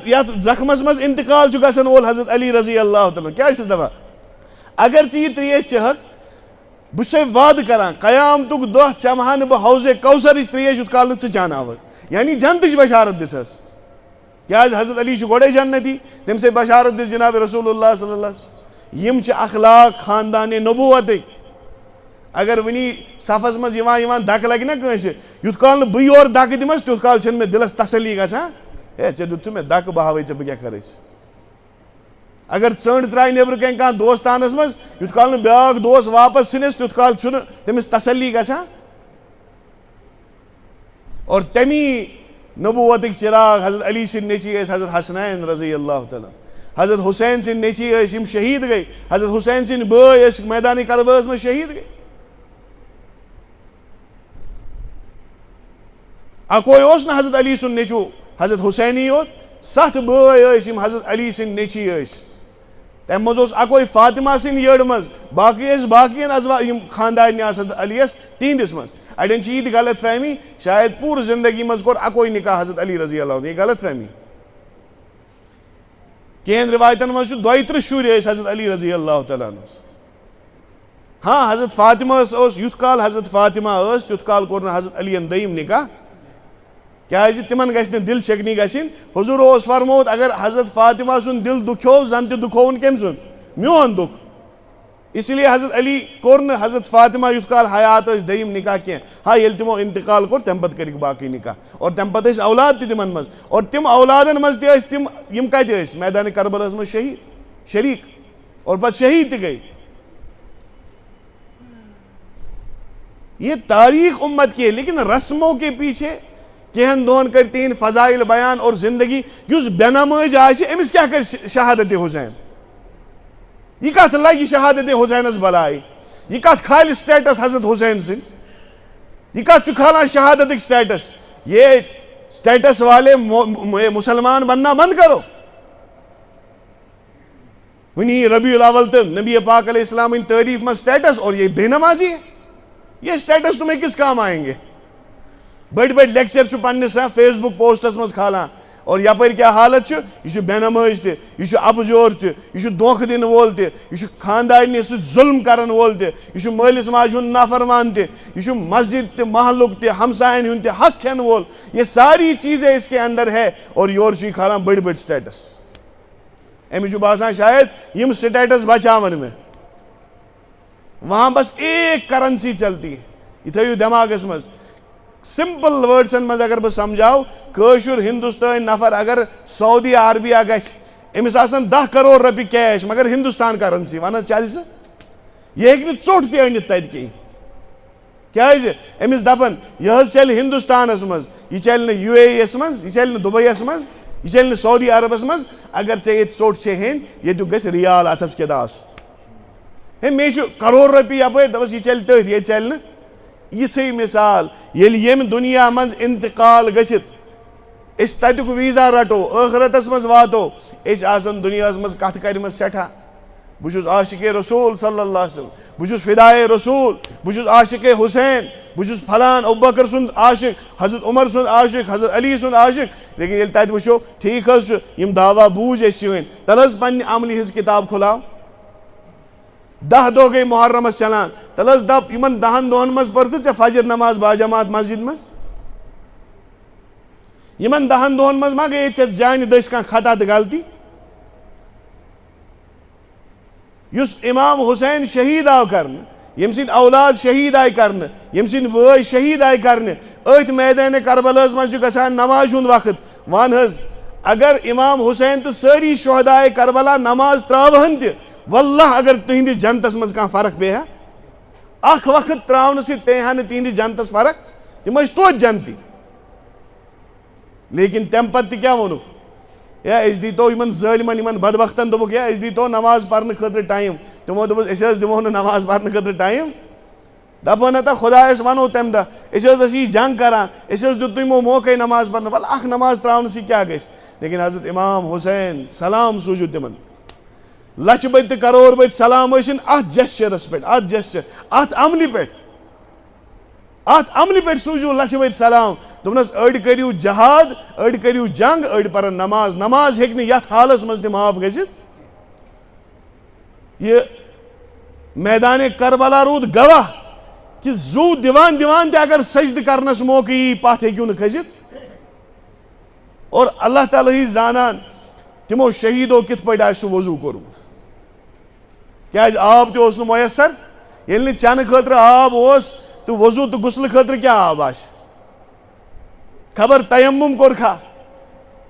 یتھ زخمس منٛز انتقال چھُ گژھن وول حضرت علی رضی اللہ تعالیٰ کیٛاہ چھُس دپان اگر ژٕ یہِ تریش چٮ۪کھ بہٕ چھُسے وعدٕ کران قیامتُک دۄہ چمہٕ ہا نہٕ بہٕ حوضِ کوثرٕچ تریش یُتھ کال نہٕ ژٕ چاناوتھ یعنی جنتٕچ بشارت دِژٕس کیٛازِ حضرت علی چھُ گۄڈے جنتی تٔمۍ سٕے بشارت دِژ جناب رسول اللہ صلی اللہ علیہ وسلم یِم چھِ اخلاق خاندانِ نبوتٕکۍ اگر وُنی صفس منٛز یِوان دکہٕ لگہِ نا کٲنٛسہِ یُتھ کال نہٕ بہٕ یورٕ دکہٕ دِمس تیُتھ کال چھنہٕ مےٚ دِلس تسلی گژھان ہے ژےٚ دیُتتھُے مےٚ دکہٕ بہٕ ہاوے ژےٚ بہٕ کیٛاہ کرٕس اگر ژنٛڈ ترٛایہِ نیٚبرٕ کَنۍ کانٛہہ دوستانَس منٛز یُتھ کال نہٕ بیٛاکھ دوس واپس ژھٕنٮ۪س تیُتھ کال چھُنہٕ تٔمِس تسلی گژھان. اور تمی نبوتٕکۍ چراغ حضرت علی سٕنٛدۍ نیٚچی ٲسۍ حضرت حسنین رضی اللہ تعالیٰ، حضرت حسین سٕنٛدۍ نیٚچی ٲسۍ یِم شہیٖد گٔے، حضرت حسین سٕنٛدۍ بٲے ٲسۍ میدانِ کربلاہَس منٛز شہیٖد گٔے. اکوے اوس نہٕ حضرت علی سُنٛد نیٚچوٗ حضرت حسینی یوت، 7 بٲے ٲسۍ یِم حضرت علی سٕنٛدۍ نیٚچی ٲسۍ. تَمہِ منٛز اوس اکوے فاطمہ سٕنٛدۍ یٔڈ منٛز، باقٕے ٲسۍ باقین یِم خاندارنہِ آسہٕ حضرت علیَس تِہنٛدِس منٛز. اڑٮ۪ن چھِ یہِ تہِ غلط فہمی شاید پوٗرٕ زندگی منٛز کوٚر اکوے نکاح حضرت علی رضی اللہ عنہ، یہِ غلط فہمی. کینٛہن رِوایتن منٛز چھُ 32 شُرۍ ٲسۍ حضرت علی رضی اللہ تعالیٰ عنہس. ہاں حضرت فاطمہس اوس یُتھ کال حضرت فاطمہ ٲس تیُتھ کال کوٚر نہٕ حضرت علی یَن دوٚیِم نکاح، کیازِ تِمن گژھِ نہٕ دِل شکنی گژھٕنۍ. حضوٗر اوس فرمووُت اگر حضرت فاطمہ سُنٛد دِل دُکھیو زن تہِ دُکھووُن کٔمۍ سُنٛد؟ میون دُکھ. اسی لیے حضرت علی کوٚر نہٕ حضرت فاطمہ یُتھ کال حیات ٲسۍ دوٚیِم نکاح کینٛہہ. ہاں ییٚلہِ تِمو انتقال کوٚر تَمہِ پتہٕ کٔرِکھ باقٕے نکاح، اور تَمہِ پتہٕ ٲسۍ اولاد تہِ تِمن منٛز، اور تِم اولادن منٛز تہِ ٲسۍ تِم یِم کتہِ ٲسۍ میدانِ کربلاہس منٛز شریٖک اور پتہٕ شہیٖد تہِ گٔے. یہ تاریخ امت کی ہے، لیکن رسموں کے پیچھے کینٛہن دۄہن کٔرۍ تِہنٛدۍ فضائل بیان اور زندگی. یُس بے نمٲز آسہِ أمِس کیٛاہ کَرِ شہادت حسین؟ یہ کتھ لگہِ شہادت حسینس بلاے؟ یہ کتھ کھالہِ سٹیٹس حضرت حسین سٕنٛدۍ؟ یہ کتھ چھُ کھالان شہادتٕکۍ سٹیٹس؟ یہ سٹیٹس والے مسلمان بننا بند کرو. وٕنی ربیع الاول تہٕ نبی پاک علیہ السلام ہٕنٛدۍ تعریف منٛز سٹیٹس، اور یہ بے نمازی ہے. یہ سٹیٹس تمہیں کس کام آئیں گے؟ بڑی بڑی لیکچر چھُ پننس فیس بک پوسٹس منٛز کھالان، اور یپٲرۍ کیٛاہ حالت چھُ؟ یہِ چھُ بے نمٲز تہِ، یہِ چھُ اپزور تہِ، یہِ چھُ دھوکہٕ دِنہٕ وول تہِ، یہِ چھُ خاندارنہِ سۭتۍ ظُلم کرن وول تہِ، یہِ چھُ مٲلِس ماجہِ ہُنٛد نافرمان تہِ، یہِ چھُ مسجد تہِ محلُک تہِ ہمساین ہُنٛد تہِ حق کھٮ۪ن وول. یہ ساری چیزیں اس کے اندر ہے، اور یورٕ چھُ یہِ کھالان بٔڑۍ بٔڑۍ سٹیٹس. أمِس چھُ باسان شاید یِم سٹیٹس بچاون مےٚ. وہاں بس ایک کرنسی چلتی ہے، یہ تھٲیِو دٮ۪ماغس منٛز. سمپل وٲڈسن منٛز اگر بہٕ سمجھاو، کٲشُر ہندوستٲنۍ نفر اگر سعودی عربیہ گژھِ، أمِس آسن 10 کروڑ رۄپیہِ کیش مگر ہندوستان کرنسی، ون حظ چلہِ سُہ؟ یہِ ہیٚکہِ نہٕ ژوٚٹ تہِ أنِتھ تتہِ کِہیٖنۍ. کیازِ؟ أمِس دپن یہِ حظ چلہِ ہندوستانس منٛز، یہِ چلہِ نہٕ UAE یس منٛز، یہِ چلہِ نہٕ دُبییس منٛز، یہِ چلہِ نہٕ سعودی عربس منٛز. اگر ژےٚ ییٚتہِ ژوٚٹ چھے ہیٚنۍ، ییٚتیُک گژھِ رِیال اتھس کٮ۪تھ آسُن. ہے مے چھُ کروڑ رۄپیہِ یپٲرۍ، دپس یہِ چلہِ تٔتھۍ، ییٚتہِ چلہِ نہٕ. یِژھٕے مثال ییٚلہِ ییٚمہِ دُنیا منٛز انتقال گٔژھِتھ أسۍ تتیُک ویٖزا رٹو، ٲخرتس منٛز واتو، أسۍ آسن دُنیاہس منٛز کتھ کرِمژ سٮ۪ٹھاہ. بہٕ چھُس عاشقے رسول صلی اللہ علیہ وسلم، بہٕ چھُس فدائے رسول، بہٕ چھُس عاشقے حسین، بہٕ چھُس فلان ابوبکر سُنٛد عاشق، حضرت عمر سُنٛد عاشق، حضرت علی سُنٛد عاشق. لیکن ییٚلہِ تتہِ وٕچھو ٹھیٖک حظ چھُ یِم دعوا بوٗزۍ أسۍ چٲنۍ، تَلہٕ حظ پننہِ عملہِ ہٕنٛز کِتاب کھُلاو. 10 دۄہ گٔے محرمس چلان، تَلہٕ حظ دپ یِمن 10 دۄہن منٛز پٔرتھٕ ژےٚ فجر نماز باجماعت مسجد منٛز؟ یِمن 10 دۄہن منٛز ما گٔیے ژےٚ جانہِ دٔسۍ کانٛہہ خطا تہٕ غلطی؟ یُس امام حسین شہیٖد آو کرنہٕ، ییٚمہِ سٕنٛدۍ اولاد شہیٖد آیہِ کرنہٕ، ییٚمہِ سٕنٛدۍ بٲے شہیٖد آیہِ کرنہٕ، أتھۍ میدانِ کربلاہس منٛز چھُ گژھان نمازِ ہُنٛد وقت. وَن حظ اگر امام حسین تہٕ سٲری شہدائے کربلا نماز تراوہن تہِ، واللہ اگر تہنٛدِس جنتس منٛز کانٛہہ فرق پیٚیہِ ہا؟ اکھ وقت تراونہٕ سۭتۍ پیٚیہِ ہا نہٕ تہنٛدِس جنتس فرق، تِم ٲسۍ توتہِ جنتی. لیکن تمہِ پتہٕ تہِ کیٛاہ ووٚنُکھ؟ یا أسۍ دیٖتو یِمن ظٲلمن یِمن بدبختن دوٚپُکھ یا أسۍ دیٖتو نماز پرنہٕ خٲطرٕ ٹایم. تِمو دوٚپُس أسۍ حظ دِمو نہٕ نماز پرنہٕ خٲطرٕ ٹایم. دپان ہتا خۄدایس ونو تمہِ دۄہ أسۍ حظ ٲسۍ یہِ جنگ کران، أسۍ حظ دیُت تِمو موقعے نماز پرنہٕ، وَلہٕ اکھ نماز تراونہٕ سۭتۍ کیٛاہ گژھِ؟ لیکن حضرت امام حسین سلام سوٗزِو تِمن، لچھِ بٔدۍ تہٕ کرور بٔدۍ سلام ٲسِن اتھ جسچرس پٮ۪ٹھ، اتھ جسچر، اتھ عملہِ پٮ۪ٹھ، اتھ عملہِ پٮ۪ٹھ سوٗزِو لچھِ بٔدۍ سلام. دوٚپنس أڑۍ کٔرِو جہاد، أڑۍ کٔرِو جنگ، أڑۍ پرن نماز. نماز ہیٚکہِ نہٕ یتھ حالس منٛز تہِ معاف گٔژھِتھ. یہِ میدانِ کربلا روٗد گواہ کہِ زوٗ دِوان دِوان تہِ اگر سجدٕ کرنس موقعہٕ یی پتھ ہیٚکِو نہٕ کھٔسِتھ. اور اللہ تعالیٰ ہٕے زانان تِمو شہیٖدو کِتھ پٲٹھۍ آسہِ سُہ وضوٗ کوٚرمُت. کیٛازِ آب تہِ اوس نہٕ میسر. ییٚلہِ نہٕ چٮ۪نہٕ خٲطرٕ آب اوس تہٕ وضوٗ تہٕ غُسلہٕ خٲطرٕ کیٛاہ آب آسہِ؟ خبر تیمم کوٚرکھا؟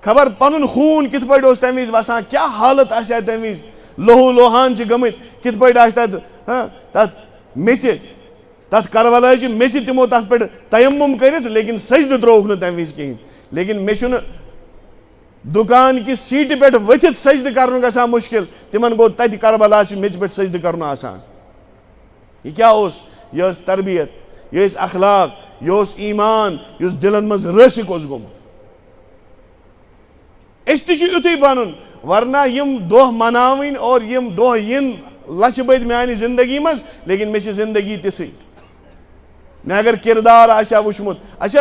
خبر پن خون کت پہ تمہ وز وسان کیا حالت آسہ تمہ وز لہو لوہان گمت کت پہ تت میچ تت کربلا میچ تمو تت پہ تیمم کرت لیکن سجدہ تروک نہ تمہ وز کہین لیکن مے چھُنہٕ دکان کی سیٹ پہ ورتھ سجدہ کرن گژھان مشکل تمن گو تت کربلا میچ پہ سجدہ کرن آسان یہ کیا یہ تربیت یہ اخلاق یہ ایمان اس دلن مز راسک گومت اس تہ یتھے بنن ورنہ یم دہ مناوین اور یم دہ ین لچھ بد میانہ زندگی مز لیکن مے چھ زندگی تسی میں اگر کردار آسیا وچھمت اچھا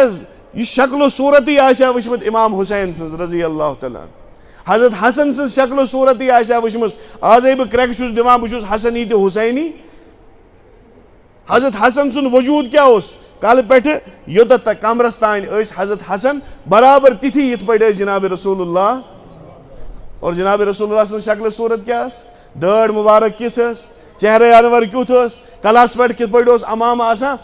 یہ شکل و صورت ہی آسیا وچھمت امام حسین سن رضی اللہ تعالیٰ حضرت حسن سن شکل و صورت ہی آسیا وچھمت آز بہ کریک چھس دِوان بہ چھس حسنی تہ حسینی حضرت حسن سن وجود کیا کل پہ یوتت کمرس تان حضرت حسن برابر تتھی یت پہ جناب رسول اللہ اور جناب رسول اللہ سن شکل صورت کیا دڑ مبارک کس چہرہ انور کیُتھ کلس پہ کت پہ امام آسان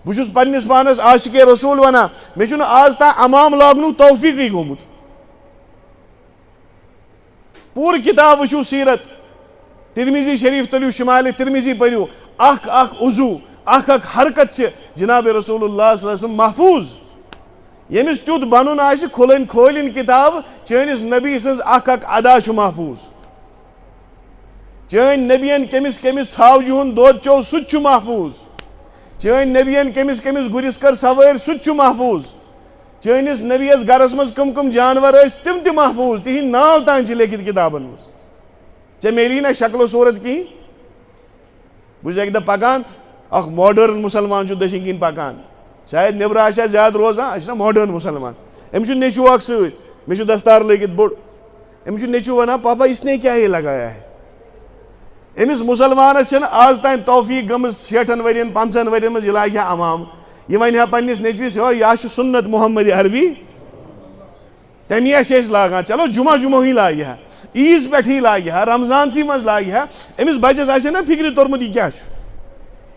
بہس پنس پانس عاشق رسول ونان مے چھُنہٕ آز تا امام لاگنُک توفیقی گومُت پوٗرٕ کتاب وٕچھِو سیرت ترمذی شریف تُلِو شمال ترمذی پٔرِو اکھ عضو اکھ حرکت سے جناب رسول اللہ صلی اللہ علیہ وسلم محفوظ یمس تیُتھ بنُن آسہِ کھولن کتاب چٲنِس نبی سٕنٛز اکھ ادا چھُ محفوظ چٲنۍ نبیَن کٔمِس کٔمِس ژھاوجہِ ہُنٛد دۄد چوٚو سُہ تہِ چھُ محفوظ چٲنۍ نبیَن کٔمِس کٔمِس گُرِس کٔر سوٲرۍ سُہ تہِ چھُ محفوظ چٲنِس نبیَس گرس منٛز کٕم کٕم جانور ٲسۍ تِم تہِ محفوظ تِہِنٛدۍ ناو تام چھِ لیکھِتھ کتابن منٛز ژےٚ میلی نا شکل و صورت کِہیٖنۍ بہٕ چھُس اکہِ دۄہ پکان اکھ ماڈٲرن مسلمان چھُ دٔچھِنۍ کِنۍ پکان شاید نیبرٕ آسہِ زیادٕ روزان أسۍ چھِ نا ماڈٲرن مسلمان أمِس چھُ نیٚچوٗ اکھ سۭتۍ مےٚ چھُ دستار لٲگِتھ بوٚڑ أمِس چھُ نیٚچوٗ ونان پاپا اِسنے کیا یہ لگایا ہے أمِس مُسلمانس چھنہٕ آز تام توفیٖق گٔمٕژ 60 ؤرین 50 ؤرین منٛز یہِ لاگہِ ہا امام یہِ وَنہِ ہا پننِس نیٚچوِس یہِ چھُ سُنت محمد عربی تمی چھِ أسۍ لاگان چلو جمعہ ہی لاگہِ ہا عیٖز پٮ۪ٹھ ہی لاگہِ ہا رمضانسٕے منٛز لاگہِ ہا أمِس بچس آسہِ نا فکرِ توٚرمُت یہِ کیاہ چھُ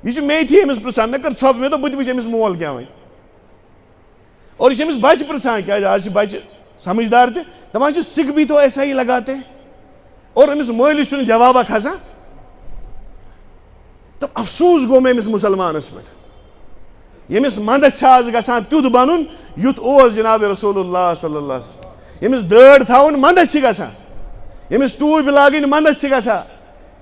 یہ چھُ مے تھی أمِس پرژھان مےٚ کٔر ژھۄپہٕ مےٚ دوٚپ بہٕ تہِ وٕچھِ أمِس مول کیاہ وَنہِ اور یہ أمِس بچہِ پرژھان کیازِ آز چھِ بچہِ سمجھدار تہِ دپان چھِ سکھ بھی تو ایسا ہی لگاتے اور أمِس مٲلِس چھُنہٕ جوابا کھسان تہٕ افسوٗس گوٚو مےٚ أمِس مُسلمانس پٮ۪ٹھ ییٚمِس منٛدچھ چھِ آز گژھان تیُتھ بنُن یُتھ اوس جناب رسول اللہ صلی اللہ علیہ وسلم ییٚمِس دٲڑ تھاوُن منٛدچھ چھِ گژھان ییٚمِس ٹوٗپۍ لاگٕنۍ منٛدچھ چھِ گژھان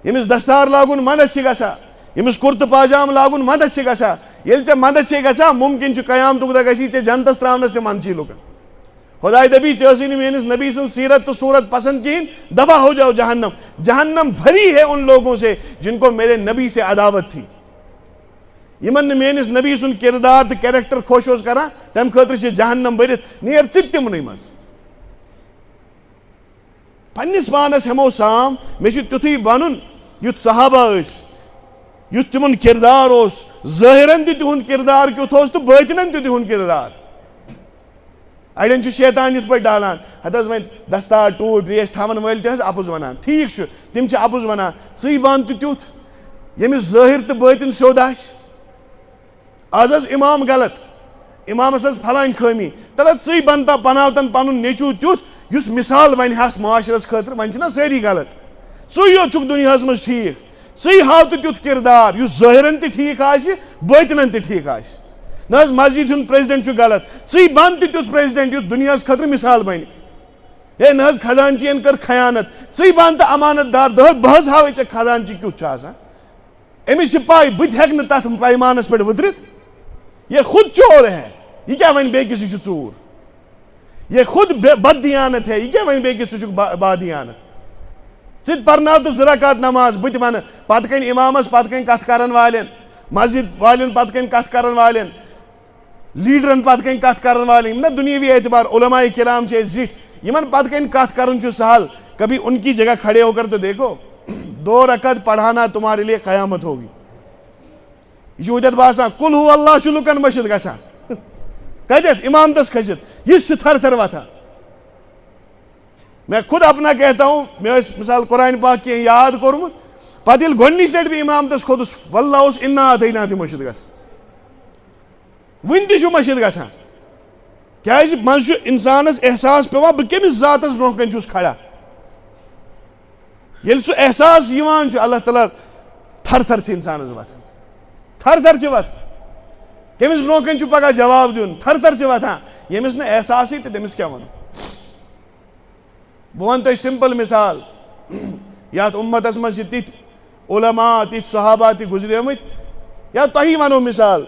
ییٚمِس دستار لاگُن منٛدچھ چھِ گژھان ییٚمِس کُرتہٕ پاجام لاگُن منٛدچھ چھِ گژھان ییٚلہِ ژےٚ منٛدچھ چھے گژھان مُمکِن چھُ قیامتُک دۄہ گژھی ژےٚ جنتس ترٛاونس تہِ منٛدچھی لُکن خۄداے دپی ژےٚ ٲسٕے نہٕ میٲنِس نبی سٕنٛز سیرت تہٕ صوٗرت پسنٛد کِہیٖنۍ دفع ہو جاؤ جہنم جہنم بھری ہے ان لوگوں سے جن کو میرے نبی سے عداوت تھی یمن نہٕ میٲنِس نبی سُنٛد کردار تہٕ کیریکٹر خۄش اوس کران تمہِ خٲطرٕ چھِ جہنم بٔرِتھ نیر ژٕ تہِ تِمنٕے منٛز پننِس پانس ہٮ۪مو سام مےٚ چھُ تیُتھُے بنُن یُتھ صحابہ ٲسۍ یُتھ تِمن کردار اوس ظٲہرن تہِ تِہُنٛد کردار کیُتھ اوس تہٕ بٲطنن تہِ تِہُنٛد کردار اڑٮ۪ن چھُ شیطان یِتھ پٲٹھۍ ڈالان ہتہٕ حظ وۄنۍ دستار ٹوٗپۍ ریش تھاون وٲلۍ تہِ حظ اپُز ونان ٹھیٖک چھُ تِم چھِ اپُز ونان ژٕے بن تہِ تیُتھ ییٚمِس ظٲہر تہٕ بٲطن سیوٚد آسہِ آز حظ امام غلط امامس حظ پھلٲنۍ خٲمی تلہٕ حظ ژٕے بنتا بناوتن پنُن نیٚچوٗ تیُتھ یُس مثال ونہِ ہس معاشرس خٲطرٕ وۄنۍ چھِنہ سٲری غلط ژٕے یوت چھُکھ دُنیاہس منٛز ٹھیٖک ژٕے ہاو تہٕ تیُتھ کردار یُس ظٲہرن تہِ ٹھیٖک آسہِ بٲطنن تہِ ٹھیٖک آسہِ نہ حظ مسجد ہُنٛد پریزڈنٹ چھُ غلط ژٕے بن تہِ تیُتھ پریزڈنٹ یُتھ دُنیاہس خٲطرٕ مثال بنہِ ہے نہ حظ خزانچین کٔر خیانت ژٕے بن تہٕ امانت دار بہٕ حظ ہاوے ژےٚ خزانچی کیُتھ چھُ آسان أمِس چھِ پاے بہٕ تہِ ہٮ۪کہٕ نہٕ تتھ پیمانس پٮ۪ٹھ ؤترِتھ یہ خود چور ہے یہ کیا ون بیٚکِس یہِ چھُ ژوٗر یہ خود بد دیانت ہے یہ کیا ون بیٚکِس ژٕ چھُکھ بادیانت ژٕ تہِ پرناو تہٕ 2 رکات نماز بہٕ تہِ ونہٕ پتہٕ کنۍ امامس پتہٕ کنۍ کتھ کرن والٮ۪ن مسجد والٮ۪ن پتہٕ کنۍ کتھ کرن والٮ۪ن لیڈرن پتہٕ کنۍ کتھ کرن والٮ۪ن یِم نا دُنیٲوی اعتبار علماء کرام چھِ أسۍ زِٹھۍ یِمن پتہٕ کنۍ کتھ کرُن چھُ سہل کبھی ان کی جگہ کھڑے ہو کر تو دیکھو 2 رکعت پڑھانا تمہارے لیے قیامت ہوگی یہ چھُ ہُتٮ۪تھ باسان کُل ہو اللہ چھُ لُکن مٔشِد گژھان کتٮ۪تھ امامتس کھٔسِتھ یہِ چھِ تھر تھر وتھان میں خود اپنا کہتا ہوں مےٚ ٲسۍ مثال قرآن پاک کینٛہہ یاد کوٚرمُت پتہٕ ییٚلہِ گۄڈنِچ لٹہِ بہٕ امامتس کھوٚتُس واللہ اوس اِنا اعطیناہ تہِ مٔشِد گژھان وٕنہِ تہِ چھُ مٔشِد گژھان کیازِ منٛزٕ چھُ اِنسانَس احساس پیٚوان بہٕ کٔمِس ذاتَس برونٛہہ کَنہِ چھُس کھڑا ییٚلہِ سُہ احساس یِوان چھُ اللہ تعالیٰ تھر تھر چھِ اِنسانَس وۄتھان تھر تھر چھِ وۄتھان کٔمِس برونٛہہ کَنہِ چھُ پگاہ جواب دیُن تھر تھر چھِ وۄتھان ییٚمِس نہٕ احساسٕے تہٕ تٔمِس کیٛاہ وَنو بہٕ وَنہٕ تۄہہِ سِمپٕل مِثال یَتھ اُمتَس منٛز چھِ تِتھۍ علما تِتھۍ صحابہ تہِ گُزریمٕتۍ یا تۄہی وَنو مِثال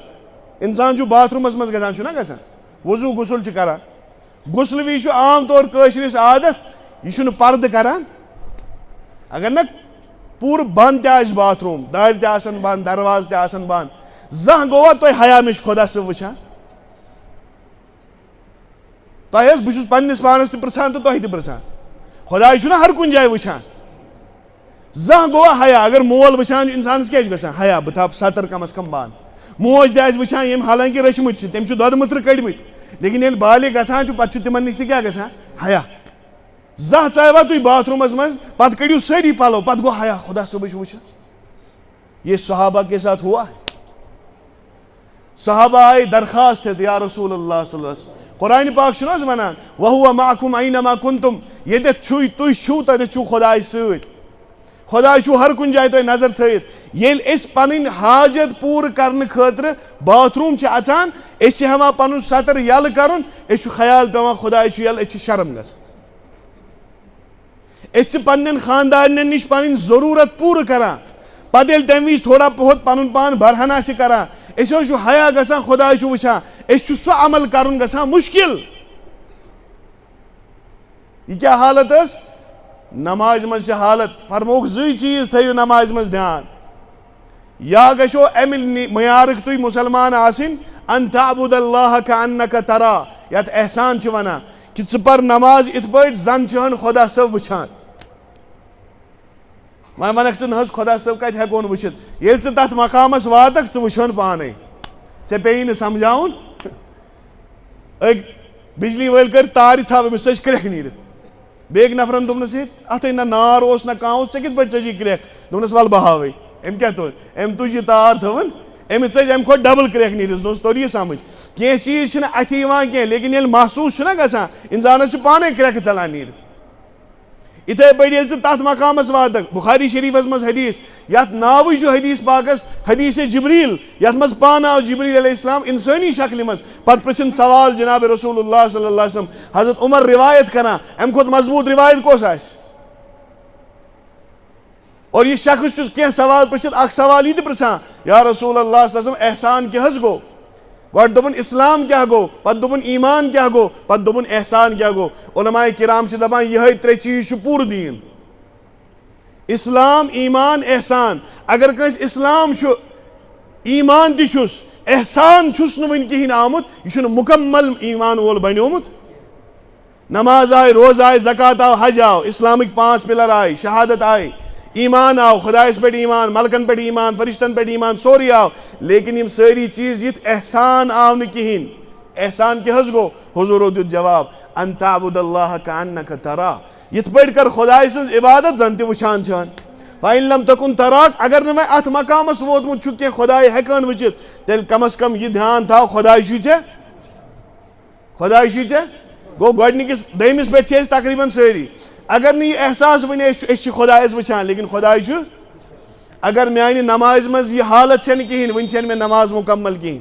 اِنسان چھُ باتھ روٗمَس منٛز گژھان چھُنہ گژھان وضوٗ غسُل چھُ کران غسلہٕ وِزِ چھُ عام طور کٲشرِس عادت یہِ چھُنہٕ پردٕ کران اگر نہ پوٗرٕ بنٛد تہِ آسہِ باتھ روٗم دارِ تہِ آسن بنٛد دروازٕ تہِ آسن بنٛد زانٛہہ گوٚوا تۄہہِ حیا مےٚ چھُ خۄدا صٲب وٕچھان تۄہہِ حظ بہٕ چھُس پننِس پانس تہِ پرژھان تہٕ تۄہہِ تہِ پرژھان خۄداے چھُنہ ہر کُنہِ جایہِ وٕچھان زانٛہہ گوٚوا حیا اگر مول وٕچھان چھُ اِنسانس کیٛاہ چھُ گژھان حیا بہٕ تھاو ستر کمس کم بنٛد موج تہِ آسہِ وٕچھان ییٚمۍ حالانکہِ رٔچھمٕتۍ چھِ تٔمۍ چھِ دۄدٕ مٕترٕ کٔڑمٕتۍ لیکن ییٚلہِ بالغ گژھان چھُ پتہٕ چھُ تِمن نِش تہِ کیٛاہ گژھان حیا زانٛہہ ژایوا تُہۍ باتھ روٗمس منٛز پتہٕ کٔڑِو سٲری پلو پتہٕ گوٚو حیا خۄدا صٲبٕے چھُ وٕچھان یہ صحابہ کے ساتھ ہوا صحابہ آئے درخواست ہیٚتھ یا رسول اللہ صلی اللہ علیہ وسلم قرآنِ پاک چھُنہٕ حظ وَنان وَہُوَ مَعَکُم اَیْنَمَا کُنتُم ییٚتٮ۪تھ چھُے تُہۍ چھُو تَتٮ۪تھ چھُو خۄداے سۭتۍ خۄداے چھُو ہر کُنہِ جایہِ تۄہہِ نظر تھٲیِتھ ییٚلہِ أسۍ پنٕنۍ حاجت پوٗرٕ کرنہٕ خٲطرٕ باتھ روٗم چھِ اژان أسۍ چھِ ہٮ۪وان پنُن ستر یلہٕ کرُن أسۍ چھُ خیال پیٚوان خۄداے چھُ یلہٕ أسۍ چھِ شرم گژھان أسۍ چھِ پننٮ۪ن خاندارنٮ۪ن نِش پنٕنۍ ضروٗرت پوٗرٕ کران پتہٕ ییٚلہِ تمہِ وِزِ تھوڑا بہت پنُن پان برہنا چھِ کران أسۍ حظ چھُ حیا گژھان خۄداے چھُ وٕچھان أسۍ چھُ سُہ عمل کرُن گژھان مُشکِل یہِ کیٛاہ حالت ٲس نمازِ منٛز چھِ حالت فرمووُکھ زٕے چیٖز تھٲیِو نمازِ منٛز دھیان یا گژھو امہِ معیارٕکۍ تُہۍ مُسلمان آسٕنۍ ان تعبُد اللہ کأنک ترا یتھ احسان چھِ ونان کہِ ژٕ پر نماز یِتھ پٲٹھۍ زن چھُہن خۄدا صٲب وٕچھان وۄنۍ ونکھ ژٕ نہ حظ خۄدا صٲب کتہِ ہٮ۪کون وٕچھِتھ ییٚلہِ ژٕ تتھ مقامس واتکھ ژٕ وٕچھہن پانے ژےٚ پیٚیی نہٕ سمجھاوُن أکۍ بجلی وٲلۍ کٔرۍ تارِ تھپھ أمِس ژٔج کرٛٮ۪کھ نیٖرِتھ بیٚکۍ نفرن دوٚپنس ہے اتھے نہ نار اوس نہ کانٛہہ اوس ژےٚ کِتھ پٲٹھۍ ژٔجی کرٛٮ۪کھ دوٚپنس ول بہٕ ہاوے أمۍ کیٛاہ توٚر أمۍ تُج یہِ تار تھٲوٕن أمِس ژٔج امہِ کھۄتہٕ ڈبل کرٛٮ۪کھ نیٖرِتھ دوٚپنس توٚر یہِ سمجھ کینٛہہ چیٖز چھِنہٕ اتھِ یِوان کینٛہہ لیکن ییٚلہِ محسوٗس چھُنہ گژھان انسانس چھِ پانے کرٛٮ۪کہٕ ژلان نیٖرِتھ یِتھے پٲٹھۍ ییٚلہِ ژٕ تتھ مقامس واتکھ بُخاری شریٖفس منٛز حدیٖث یتھ ناوٕے چھُ حدیٖث پاکس حدیٖث جبریٖل یتھ منٛز پانہٕ آو جبریٖل علیہ السلام انسٲنی شکلہِ منٛز پتہٕ پرژھِن سوال جناب رسول اللہ صلی اللہ علیہ وسلم حضرت عمر روایت کران امہِ کھۄتہٕ مضبوٗط روایت کۄس آسہِ اور یہِ شخص چھُ کینٛہہ سوال پرژھِتھ اکھ سوال یہِ تہِ پرژھان یا رسول اللہ صلی اللہ علیہ وسلم احسان کیٛاہ حظ گوٚو گۄڈٕ دوٚپُن اسلام کیٛاہ گوٚو پتہٕ دوٚپُن ایمان کیٛاہ گوٚو پتہٕ دوٚپُن احسان کیٛاہ گوٚو علماء کرام چھِ دپان یِہے ترٛےٚ چیٖز چھُ پوٗرٕ دیٖن اسلام ایمان احسان اگر کٲنٛسہِ اسلام چھُ ایمان تہِ چھُس احسان چھُس نہٕ وُنہِ کِہینۍ آمُت یہِ چھُنہٕ مُکمل ایمان وول بنیومُت نماز آیہِ روزٕ آیہِ زکات آو حج آو اسلامٕکۍ 5 پِلر آیہِ شہادت آیہِ ایمان آو خۄدایس پٮ۪ٹھ ایمان ملکن پٮ۪ٹھ ایمان فرشتن پٮ۪ٹھ ایمان سورُے آو لیکن یِم سٲری چیٖز یِتھ احسان آو نہٕ کِہینۍ احسان کیٛاہ حظ گوٚو حضوٗرو دیُت جواب ان تعبُد اللہ کأنک ترا یِتھ پٲٹھۍ کر خۄداے سٕنٛز عبادت زن تہِ وٕچھان چھَن فإن لم تکن تراک اگر نہٕ وۄنۍ اتھ مقامس ووتمُت چھُکھ کینٛہہ خۄداے ہٮ۪کان وٕچھِتھ تیٚلہِ کم از کم یہِ دھیان تھاو خۄداے چھُے ژےٚ خۄداے چھُے ژےٚ گوٚو گۄڈنِکِس دٔیمِس پٮ۪ٹھ چھِ أسۍ تقریٖبن سٲری اگر نہٕ یہِ احساس وۄنۍ أسۍ چھِ خۄدایس وٕچھان لیکن خۄداے چھُ اگر میانہِ نمازِ منٛز یہِ حالت چھنہٕ کِہینۍ وُنہِ چھنہٕ مےٚ نماز مُکمل کِہینۍ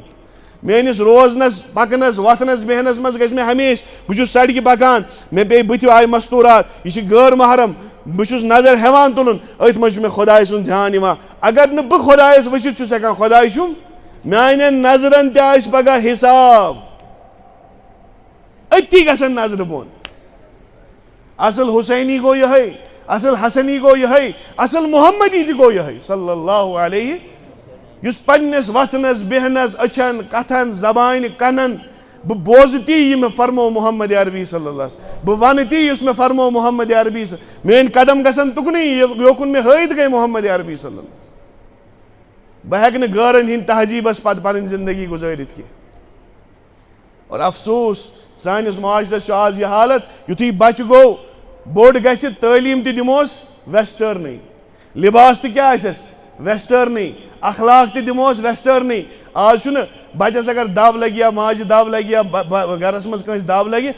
میٲنِس روزنس پکنس وۄتھنس بیہنس منٛز گژھِ مےٚ ہمیشہِ بہٕ چھُس سڑکہِ پکان مےٚ پیٚیہِ بٕتھِ آیہِ مستوٗرات یہِ چھِ غٲر محرم بہٕ چھُس نظر ہٮ۪وان تُلُن أتھۍ منٛز چھُ مےٚ خۄداے سُنٛد دھیان یِوان اگر نہٕ بہٕ خۄدایس وٕچھِتھ چھُس ہٮ۪کان خۄداے چھُم میانٮ۪ن نظرن تہِ آسہِ پگاہ حساب أتی گژھن نظرِ بۄن اصل حسینی گوٚو یِہے اصل حسنی گوٚو یِہے اصل محمدی تہِ گوٚو یِہے صلی اللہ علیہ یُس پننِس وتھنس بیہنس أچھن کتھن زبانہِ کنن بہٕ بوزٕ تی یہِ مےٚ فرمو محمد عربی صلی اللہ علیہ وسلم بہٕ ونہٕ تی یُس مےٚ فرمو محمد عربی میٲنۍ قدم گژھن تُکنُے یوکُن مےٚ ہٲیِتھ گٔے محمد عربی صلی اللہ علیہ وسلم بہٕ ہٮ۪کہٕ نہٕ غٲرن ہِنٛدۍ تہذیٖبس پتہٕ پنٕنۍ زندگی گُزٲرِتھ کینٛہہ اور افسوٗس سٲنِس معاشرس چھُ آز یہِ حالت یُتھُے بچہِ گوٚو بوٚڑ گژھِ تعلیٖم تہِ دِموس ویسٹٲرنٕے لِباس تہِ کیٛاہ آسٮ۪س ویسٹٲرنٕے اخلاق تہِ دِموس ویسٹٲرنٕے. آز چھُنہٕ بَچَس اگر دَب لَگہِ یا ماجہِ دَب لَگہِ یا گَرَس منٛز کٲنٛسہِ دَب لَگہِ,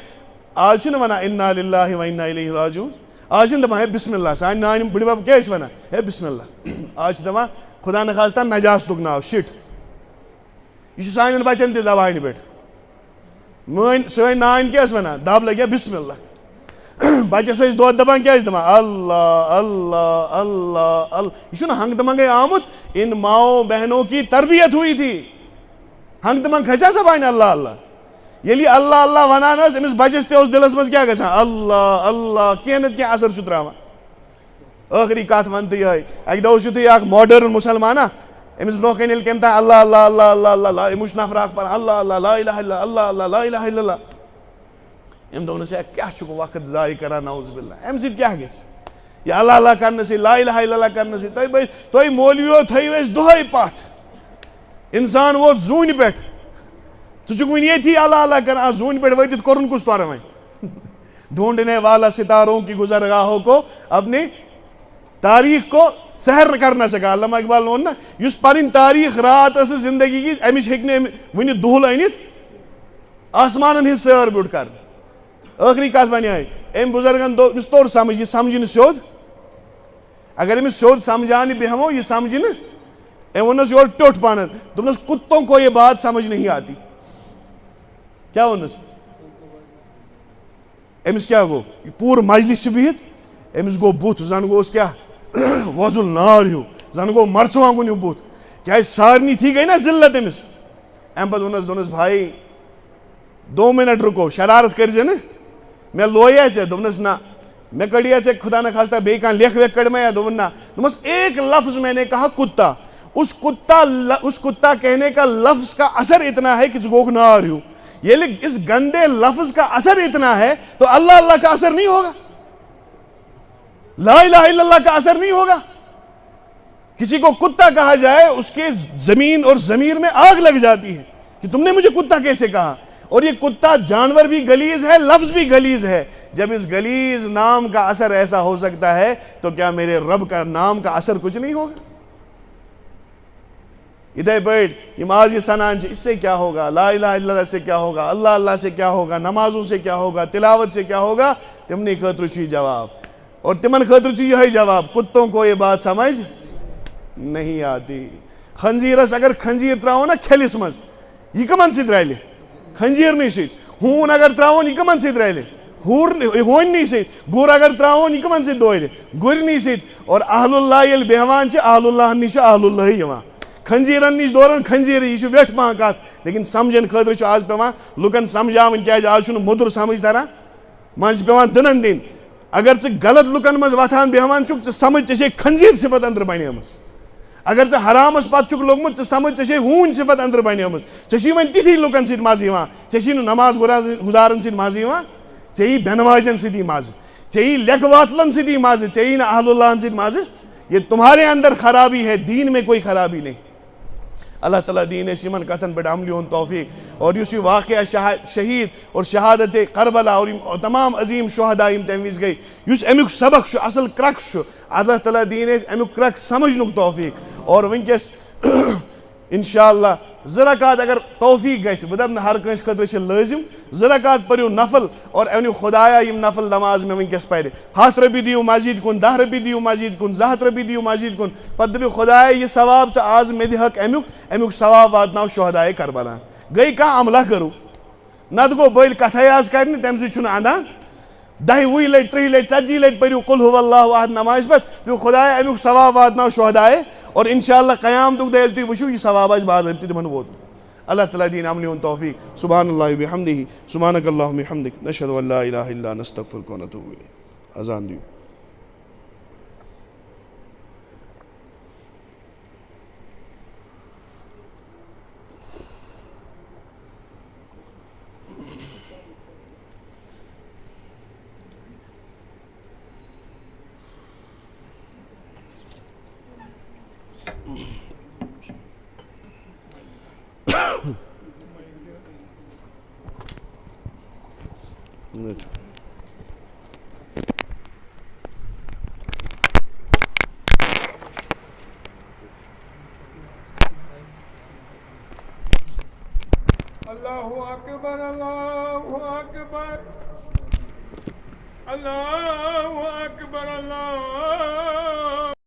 آز چھِنہٕ وَنان اِنّا لِلّٰهِ وَإِنّا إِلَيْهِ راجِعوٗن. آز چھِنہٕ دَپان ہے بِسمِ اللہ. سانہِ نانہِ بٕڈِ بَب کیٛاہ ٲسۍ وَنان ہے بِسمِ اللہ. آز چھِ دَپان خۄدا نخواستہ نجاستُک ناو شِٹ. یہِ چھُ سانٮ۪ن بَچَن تہِ زبانہِ پٮ۪ٹھ. سٲنۍ نانۍ کیٛاہ ٲس وَنان دَب لَگہِ ہا بِسمِ اللہ. بَچَس ٲسۍ دۄد دَپان کیٛاہ ٲسۍ دَپان اللہ اللہ اللہ اللہ. یہِ چھُنہٕ ہنٛگتہٕ منٛگَے آمُت. اِن ماؤں بہنوں کی تربیت ہوئی تھی. ہنٛگتہٕ منٛگ کھسیا زبانہِ اللہ اللہ. ییٚلہِ یہِ اللہ اللہ وَنان ٲس أمِس بَچَس تہِ اوس دِلَس منٛز کیٛاہ گژھان اللہ اللہ کینٛہہ نَتہٕ کینٛہہ اَثر چھُ ترٛاوان. ٲخری کَتھ وَنہٕ تہٕ یِہوٚے, اَکہِ دۄہ اوسوٕ تُہۍ اَکھ ماڈٲرٕن مُسلمانا, أمِس برونٛہہ کَنہِ ییٚلہِ کٔمۍ تانۍ اللہ اللہ اللہ اللہ اللہ اللہ أمۍ وٕچھ نفر اَکھ پَران اللہ اللہ لا الہ الا اللہ اللہ لا الہ الا اللہ. أمۍ دوٚپنَس ہے کیٛاہ چھُکھ وقت ضایع کران نعوذ باللہ. اَمہِ سۭتۍ کیٛاہ گژھِ یہِ اللہ اللہ کرنہٕ سۭتۍ لا الہ الا اللہ کرنہٕ سۭتۍ. تُہۍ مولوِیو تھٲیِو أسۍ دۄہَے پَتھ. اِنسان ووت زوٗنہِ پٮ۪ٹھ, ژٕ چھُکھ وٕنہِ ییٚتھی اللہ اللہ کران. زوٗنہِ پٮ۪ٹھ وٲتِتھ کوٚرُن کُس تورٕ وۄنۍ. ڈھونڈنے والا ستاروں کی گزرگاہوں کو اپنی تاریخ کو سحر کر نہ سکا. علامہ اقبال ووٚن نا یُس پَنٕنۍ تاریٖخ رات ٲسٕس زندگی کی أمِس ہیٚکہِ نہٕ وٕنہِ دُہل أنِتھ آسمانَن ہٕنٛز سٲر بیوٗٹھ کَرنہٕ. ٲخری کَتھ وَنہِ ہے أمۍ بُزرگَن دوٚپ أمِس توٚر سَمٕجھ یہِ سَمجہِ نہٕ سیوٚد. اگر أمِس سیوٚد سَمجھاونہِ بیٚہمو یہِ سَمجہِ نہٕ. أمۍ ووٚننَس یورٕ ٹیوٚٹھ پَہنَتھ دوٚپنَس کُتوں کو یہ بات سمجھ نہیں آتی. کیٛاہ ووٚننَس أمِس کیٛاہ گوٚو یہِ پوٗرٕ مجلِس چھِ بِہِتھ أمِس گوٚو بُتھ زَن گوٚوُس کیٛاہ وۄزُل نار ہیوٗ, زَن گوٚو مرژٕوانٛگُن ہیوٗ بُتھ. کیٛازِ سارنٕے تھی گٔے نا ذلت أمِس. اَمہِ پَتہٕ دوٚپنَس بھایی 2 منٹ رُکو شرارت کٔرۍزِ نہٕ مےٚ لویا ژےٚ. دوٚپنَس نہ مےٚ کٔڑیا ژےٚ خدا نخواستہ بیٚیہِ کانٛہہ لیکھ ویکھ کٔڑ مےٚ. دوٚپُن نہ. دوٚپمَس ایک لفظ میں نے کہا کتا, اس کتا کہنے کا لفظ کا اثر اتنا ہے کہ ژٕ گوٚوُکھ نار ہیوٗ. ییٚلہِ اس گندے لفظ کا اثر اتنا ہے تو اللہ اللہ کا اثر نہیں ہوگا, لا الہ الا اللہ کا اثر نہیں ہوگا. کسی کو کتا کہا جائے اس کے زمین اور ضمیر میں آگ لگ جاتی ہے کہ تم نے مجھے کتا کیسے کہا. اور یہ کتا جانور بھی غلیظ ہے, لفظ بھی غلیظ ہے. جب اس غلیظ نام کا اثر ایسا ہو سکتا ہے تو کیا میرے رب کا نام کا اثر کچھ نہیں ہوگا. ادھر بیٹھ یم آج یہ سنان اس سے کیا ہوگا, لا الہ الا اللہ سے کیا ہوگا, اللہ اللہ سے کیا ہوگا, نمازوں سے کیا ہوگا, تلاوت سے کیا ہوگا. تمنی خٲطرٕ چھُ یہِ جواب. اور تمن خٲطرٕ چھُ یِہوٚے جواب کتوں کو یہ بات سمجھ نہیں آتی. خنزیرس اگر خنزیر تراوو نا کھیلس مز یہ کمن سۭتۍ رلہِ خنزیرنٕے سۭتۍ. ہوٗن اگر تراوون یہ کمن سۭتۍ رلہِ ہونی سۭتۍ. گُر اگر تراوون یہ کمن سۭتۍ دورِ گُرنٕے سۭتۍ. اور اہل اللہ ییٚلہِ بیٚہوان چھِ اہل اللہ نِش چھُ اہل اللہٕے یِوان. خنزیرن نِش دوران خنزیرٕے. یہِ چھُ ویٹھ پہن کتھ. لیکن سمجھن خٲطرٕ چھُ آز پیٚوان لُکن سمجھاوٕنۍ کیٛازِ آز چھُنہٕ موٚدُر سمجھ تران منٛزٕ چھِ پیٚوان دٕنن دِنۍ. اگر ژٕ غلط لُکن منٛز وۄتھان بیٚہوان چھُکھ ژٕ سمجھ ژےٚ چھے خنزیٖر صفت أنٛدرٕ بنیمٕژ. اگر ژٕ حرامس پتہٕ چھُکھ لوٚگمُت ژٕ سمجھ ژےٚ چھے ہوٗنۍ صفت أنٛدرٕ بنیمٕژ. ژےٚ چھُے وۄنۍ تِتھی لُکن سۭتۍ مزٕ یِوان. ژےٚ چھی نہٕ نماز گُزارن سۭتۍ مزٕ یِوان, ژےٚ یی بٮ۪نہٕ واجٮ۪ن سۭتی مزٕ, ژےٚ یی لیکھہٕ واتلن سۭتی مزٕ, ژےٚ یی نہٕ اہل اللہن سۭتۍ مزٕ. یہ تمہارے اندر خرابی ہے, دین میں کوئی خرابی نہیں. اللہ تعالیٰ دین اَسہِ یِمن کتھن پٮ۪ٹھ عملی ہُنٛد توفیق. اور یُس یہِ واقعہ شہید اور شہادت کربلا اور یِم تمام عظیٖم شہدا یِم تمہِ وِزِ گٔے, یُس امیُک سبق چھُ اصل کرکس چھُ, اللہ تعالیٰ دین اَسہِ امیُک کرک سمجھنُک توفیق. اور وٕنکیٚس انشاءاللہ 2 رکات اگر توفیق گژھِ, بہٕ دپہٕ نہٕ ہر کٲنٛسہِ خٲطرٕ چھِ لٲزِم, 2 رکات پٔرِو نفل اور أنِو خۄدایا یِم نفل نماز مےٚ وٕنکیٚس پرِ. 100 رۄپیہِ دِیِو مسجد کُن, 10 رۄپیہِ دِیِو مسجد کُن, 200 رۄپیہِ دِیِو مسجد کُن. پتہٕ دٔپِو خۄدایا یہِ ثواب ژٕ آز مےٚ دِہکھ امیُک ثواب واتناو شہدایے کربلا. گٔے کانٛہہ عملہ کٔرٕو, نتہٕ گوٚو بٔلۍ کتھے آز کرنہِ تمہِ سۭتۍ چھُنہٕ اندان. 10 20 لٹہِ 30 لٹہِ 40 لٹہِ پٔرِو قُل هو اللہ احد نمازِ پتہٕ دٔپِو خۄدایا امیُک ثواب واتناو شہدایے. اور انشاءاللہ قیامتُک دۄہ ییٚلہِ تُہۍ وٕچھِو یہِ ثواب آسہِ باضٲبطہٕ تِمن ووتمُت. اللہ تعالیٰ دِیِن عملی ہُنٛد توفیق. سبحان اللہ وبحمدہ سبحانک اللہم وبحمدک نشہد ان لا الہ الا انت نستغفرک ونتوب الیک. اذان دیو. اللہ اکبر اللہ اکبر اللہ اکبر اللہ